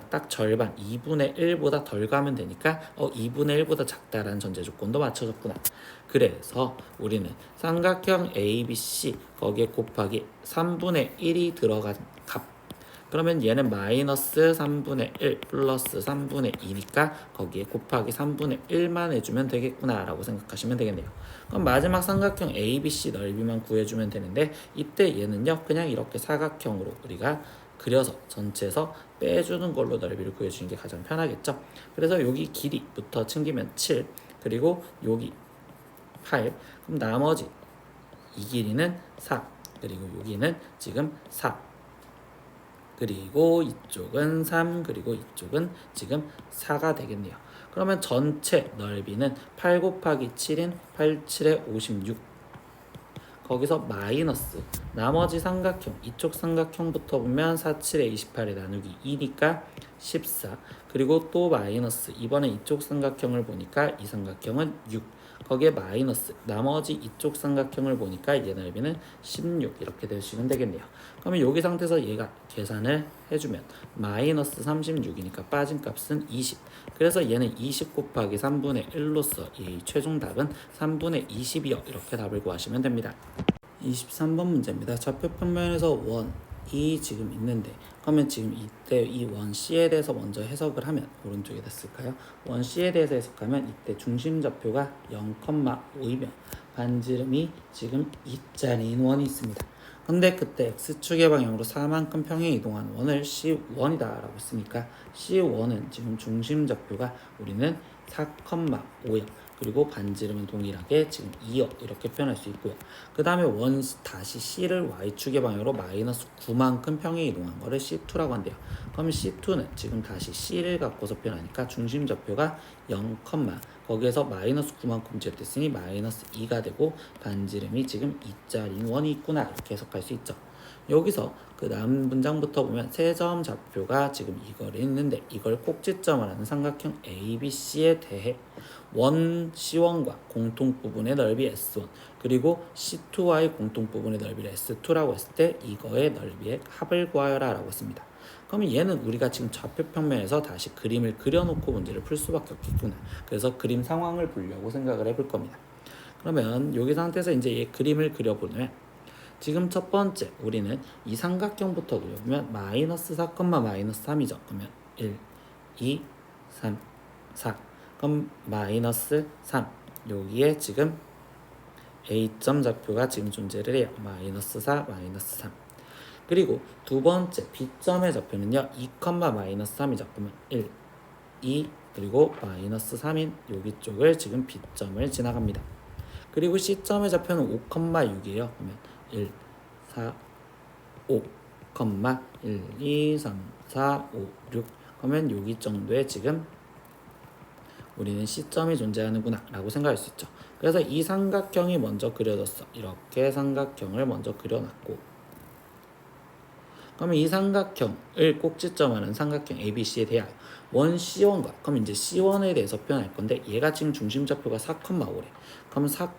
딱 절반 2분의 1보다 덜 가면 되니까 2분의 1보다 작다라는 전제 조건도 맞춰졌구나. 그래서 우리는 삼각형 ABC 거기에 곱하기 3분의 1이 들어간 값, 그러면 얘는 마이너스 3분의 1 플러스 3분의 2니까 거기에 곱하기 3분의 1만 해주면 되겠구나 라고 생각하시면 되겠네요. 그럼 마지막 삼각형 ABC 넓이만 구해주면 되는데, 이때 얘는요 그냥 이렇게 사각형으로 우리가 그려서 전체에서 빼주는 걸로 넓이를 구해주는 게 가장 편하겠죠. 그래서 여기 길이부터 챙기면 7 그리고 여기 8, 그럼 나머지 이 길이는 4 그리고 여기는 지금 4 그리고 이쪽은 3 그리고 이쪽은 지금 4가 되겠네요. 그러면 전체 넓이는 8 곱하기 7인 8, 7에 56 거기서 마이너스 나머지 삼각형 이쪽 삼각형부터 보면 4, 7에 28에 나누기 2니까 14 그리고 또 마이너스 이번에 이쪽 삼각형을 보니까 이 삼각형은 6 거기에 마이너스 나머지 이쪽 삼각형을 보니까 얘 넓이는 16 이렇게 되시면 되겠네요. 그러면 여기 상태에서 얘가 계산을 해주면 마이너스 36이니까 빠진 값은 20, 그래서 얘는 20 곱하기 3분의 1로서 이 최종 답은 3분의 20이요 이렇게 답을 구하시면 됩니다. 23번 문제입니다. 좌표 평면에서 원이 지금 있는데, 그러면 지금 이때 이 원 C에 대해서 먼저 해석을 하면 오른쪽에다 쓸까요? 원 C에 대해서 해석하면 이때 중심 좌표가 0,5이며 반지름이 지금 2짜리인 원이 있습니다. 근데 그때 x축의 방향으로 4만큼 평행 이동한 원을 C1이다 라고 했으니까 C1은 지금 중심 좌표가 우리는 4,5요. 그리고 반지름은 동일하게 지금 2요 이렇게 표현할 수 있고요. 그 다음에 원 다시 C를 Y축의 방향으로 마이너스 9만큼 평행 이동한 거를 C2라고 한대요. 그럼 C2는 지금 다시 C를 갖고서 표현하니까 중심 좌표가 0, 거기에서 마이너스 9만큼 제됐으니 마이너스 2가 되고 반지름이 지금 2짜리인 원이 있구나 이렇게 해석할 수 있죠. 여기서 그 다음 문장부터 보면 세 점 좌표가 지금 이걸 있는데 이걸 꼭지점을 하는 삼각형 ABC에 대해 원 C1과 공통 부분의 넓이 S1 그리고 C2와의 공통 부분의 넓이를 S2라고 했을 때 이거의 넓이의 합을 구하여라 라고 했습니다. 그러면 얘는 우리가 지금 좌표 평면에서 다시 그림을 그려놓고 문제를 풀 수밖에 없겠구나. 그래서 그림 상황을 보려고 생각을 해볼 겁니다. 그러면 여기 상태에서 이제 얘 그림을 그려보면 지금 첫 번째 우리는 이 삼각형부터 그려보면 마이너스 4, 마이너스 3이죠. 그러면 1, 2, 3, 4 그럼 마이너스 3 여기에 지금 A점 좌표가 지금 존재를 해요. 마이너스 4, 마이너스 3 그리고 두 번째 B점의 좌표는요 2, 마이너스 3이죠. 그러면 1, 2 그리고 마이너스 3인 여기 쪽을 지금 B점을 지나갑니다. 그리고 C점의 좌표는 5, 6이에요. 그러면 1, 4, 5, 1, 2, 3, 4, 5, 6 그러면 여기 정도에 지금 우리는 C점이 존재하는구나 라고 생각할 수 있죠. 그래서 이 삼각형이 먼저 그려졌어. 이렇게 삼각형을 먼저 그려놨고 그러면 이 삼각형을 꼭지점하는 삼각형 ABC에 대하여 원 C1과 그럼 이제 C1에 대해서 표현할 건데 얘가 지금 중심 좌표가 4,5래. 그럼 4,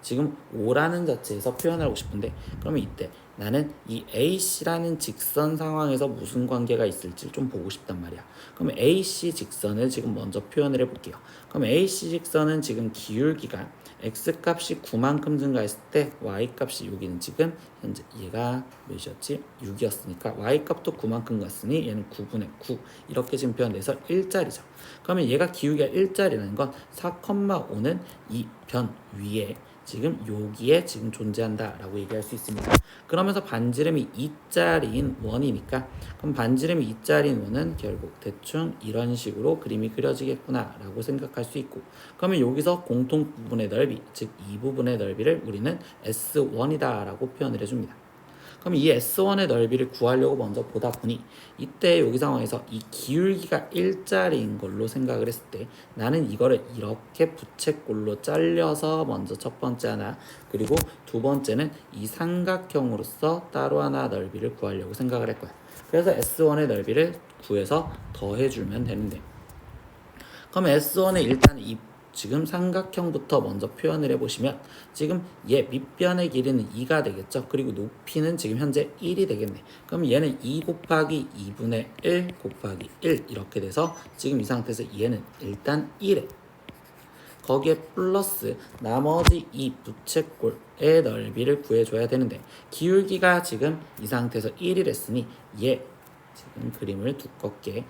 지금 5라는 자체에서 표현하고 싶은데 그러면 이때 나는 이 AC라는 직선 상황에서 무슨 관계가 있을지 좀 보고 싶단 말이야. 그럼 AC 직선을 지금 먼저 표현을 해볼게요. 그럼 AC 직선은 지금 기울기가 X값이 9만큼 증가했을 때 Y값이 여기는 지금 현재 얘가 몇이었지? 6이었으니까 Y값도 9만큼 갔으니 얘는 9분의 9 이렇게 지금 표현돼서 1짜리죠. 그러면 얘가 기울기가 1짜리라는 건 4,5는 이 변 위에 지금 여기에 지금 존재한다 라고 얘기할 수 있습니다. 그러면서 반지름이 2짜리인 원이니까 그럼 반지름이 2짜리인 원은 결국 대충 이런 식으로 그림이 그려지겠구나 라고 생각할 수 있고 그러면 여기서 공통 부분의 넓이 즉 이 부분의 넓이를 우리는 S1이다 라고 표현을 해줍니다. 그럼 이 S1의 넓이를 구하려고 먼저 보다 보니 이때 여기 상황에서 이 기울기가 1짜리인 걸로 생각을 했을 때 나는 이거를 이렇게 부채꼴로 잘려서 먼저 첫 번째 하나 그리고 두 번째는 이 삼각형으로서 따로 하나 넓이를 구하려고 생각을 할 거야. 그래서 S1의 넓이를 구해서 더해주면 되는데 그럼 S1의 일단 이 지금 삼각형부터 먼저 표현을 해보시면 지금 얘 밑변의 길이는 2가 되겠죠. 그리고 높이는 지금 현재 1이 되겠네. 그럼 얘는 2 곱하기 2분의 1 곱하기 1 이렇게 돼서 지금 이 상태에서 얘는 일단 1에 거기에 플러스 나머지 이 부채꼴의 넓이를 구해줘야 되는데 기울기가 지금 이 상태에서 1이랬으니 얘 지금 그림을 두껍게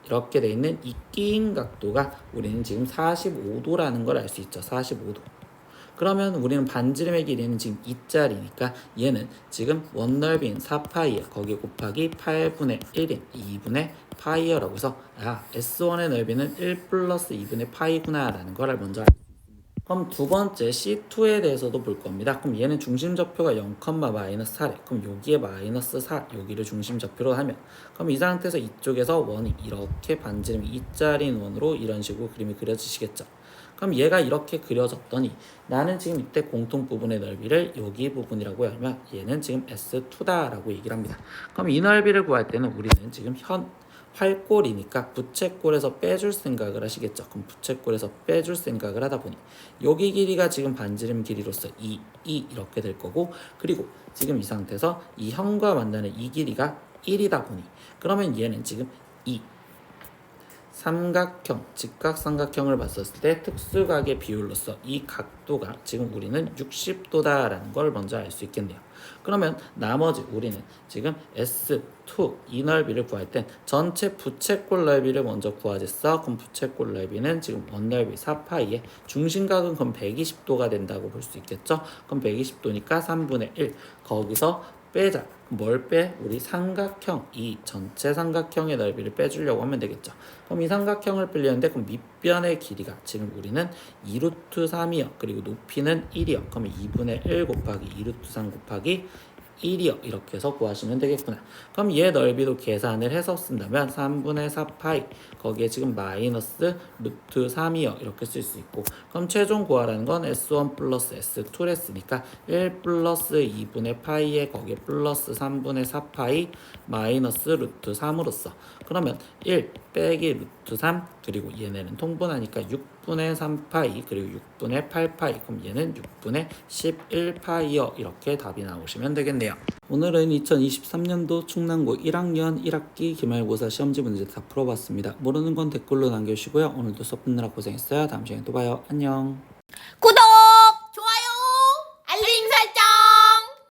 이렇게 돼 있는 이 끼인 각도가 우리는 지금 45도라는 걸 알 수 있죠. 45도. 그러면 우리는 반지름의 길이는 지금 2짜리니까 얘는 지금 원넓이인 4파이에 거기에 곱하기 8분의 1인 2분의 파이어라고 해서 S1의 넓이는 1 플러스 2분의 파이구나 라는 걸 먼저 알 수 있습니다. 그럼 두 번째 C2에 대해서도 볼 겁니다. 그럼 얘는 중심 좌표가 0, 마이너스 4래. 그럼 여기에 마이너스 4 여기를 중심 좌표로 하면 그럼 이 상태에서 이쪽에서 원이 이렇게 반지름이 2짜리인 원으로 이런 식으로 그림이 그려지시겠죠. 그럼 얘가 이렇게 그려졌더니 나는 지금 이때 공통 부분의 넓이를 여기 부분이라고 하면 얘는 지금 S2다라고 얘기를 합니다. 그럼 이 넓이를 구할 때는 우리는 지금 활골이니까 부채꼴에서 빼줄 생각을 하시겠죠. 그럼 부채꼴에서 빼줄 생각을 하다 보니 여기 길이가 지금 반지름 길이로서 2 이렇게 될 거고 그리고 지금 이 상태에서 이 형과 만나는 이 길이가 1이다 보니 그러면 얘는 지금 이 삼각형, 직각삼각형을 봤었을 때 특수각의 비율로서 이 각도가 지금 우리는 60도다라는 걸 먼저 알 수 있겠네요. 그러면 나머지 우리는 지금 S2 이 넓이를 구할 땐 전체 부채꼴 넓이를 먼저 구하겠어. 그럼 부채꼴 넓이는 지금 원넓이 4파이에 중심각은 그럼 120도가 된다고 볼 수 있겠죠. 그럼 120도니까 3분의 1 거기서 빼자. 뭘 빼? 우리 삼각형, 이 전체 삼각형의 넓이를 빼주려고 하면 되겠죠. 그럼 이 삼각형을 빼려는데 그럼 밑변의 길이가 지금 우리는 2루트 3이요. 그리고 높이는 1이요. 그럼 2분의 1 곱하기 2루트 3 곱하기 1이요 이렇게 해서 구하시면 되겠구나. 그럼 얘 넓이도 계산을 해서 쓴다면 3분의 4파이 거기에 지금 마이너스 루트 3이요 이렇게 쓸 수 있고, 그럼 최종 구하라는 건 S1 플러스 S2를 했으니까 1 플러스 2분의 파이에 거기에 플러스 3분의 4파이 마이너스 루트 3으로 써. 그러면 1 빼기 루트 3 그리고 얘네는 통분하니까 6분의 3파이 그리고 6분의 8파이, 그럼 얘는 6분의 11파이요 이렇게 답이 나오시면 되겠네요. 오늘은 2023년도 충남고 1학년 1학기 기말고사 시험지 문제 다 풀어봤습니다. 모르는 건 댓글로 남겨주시고요. 오늘도 수업 듣느라 고생했어요. 다음 시간에 또 봐요. 안녕. 구독!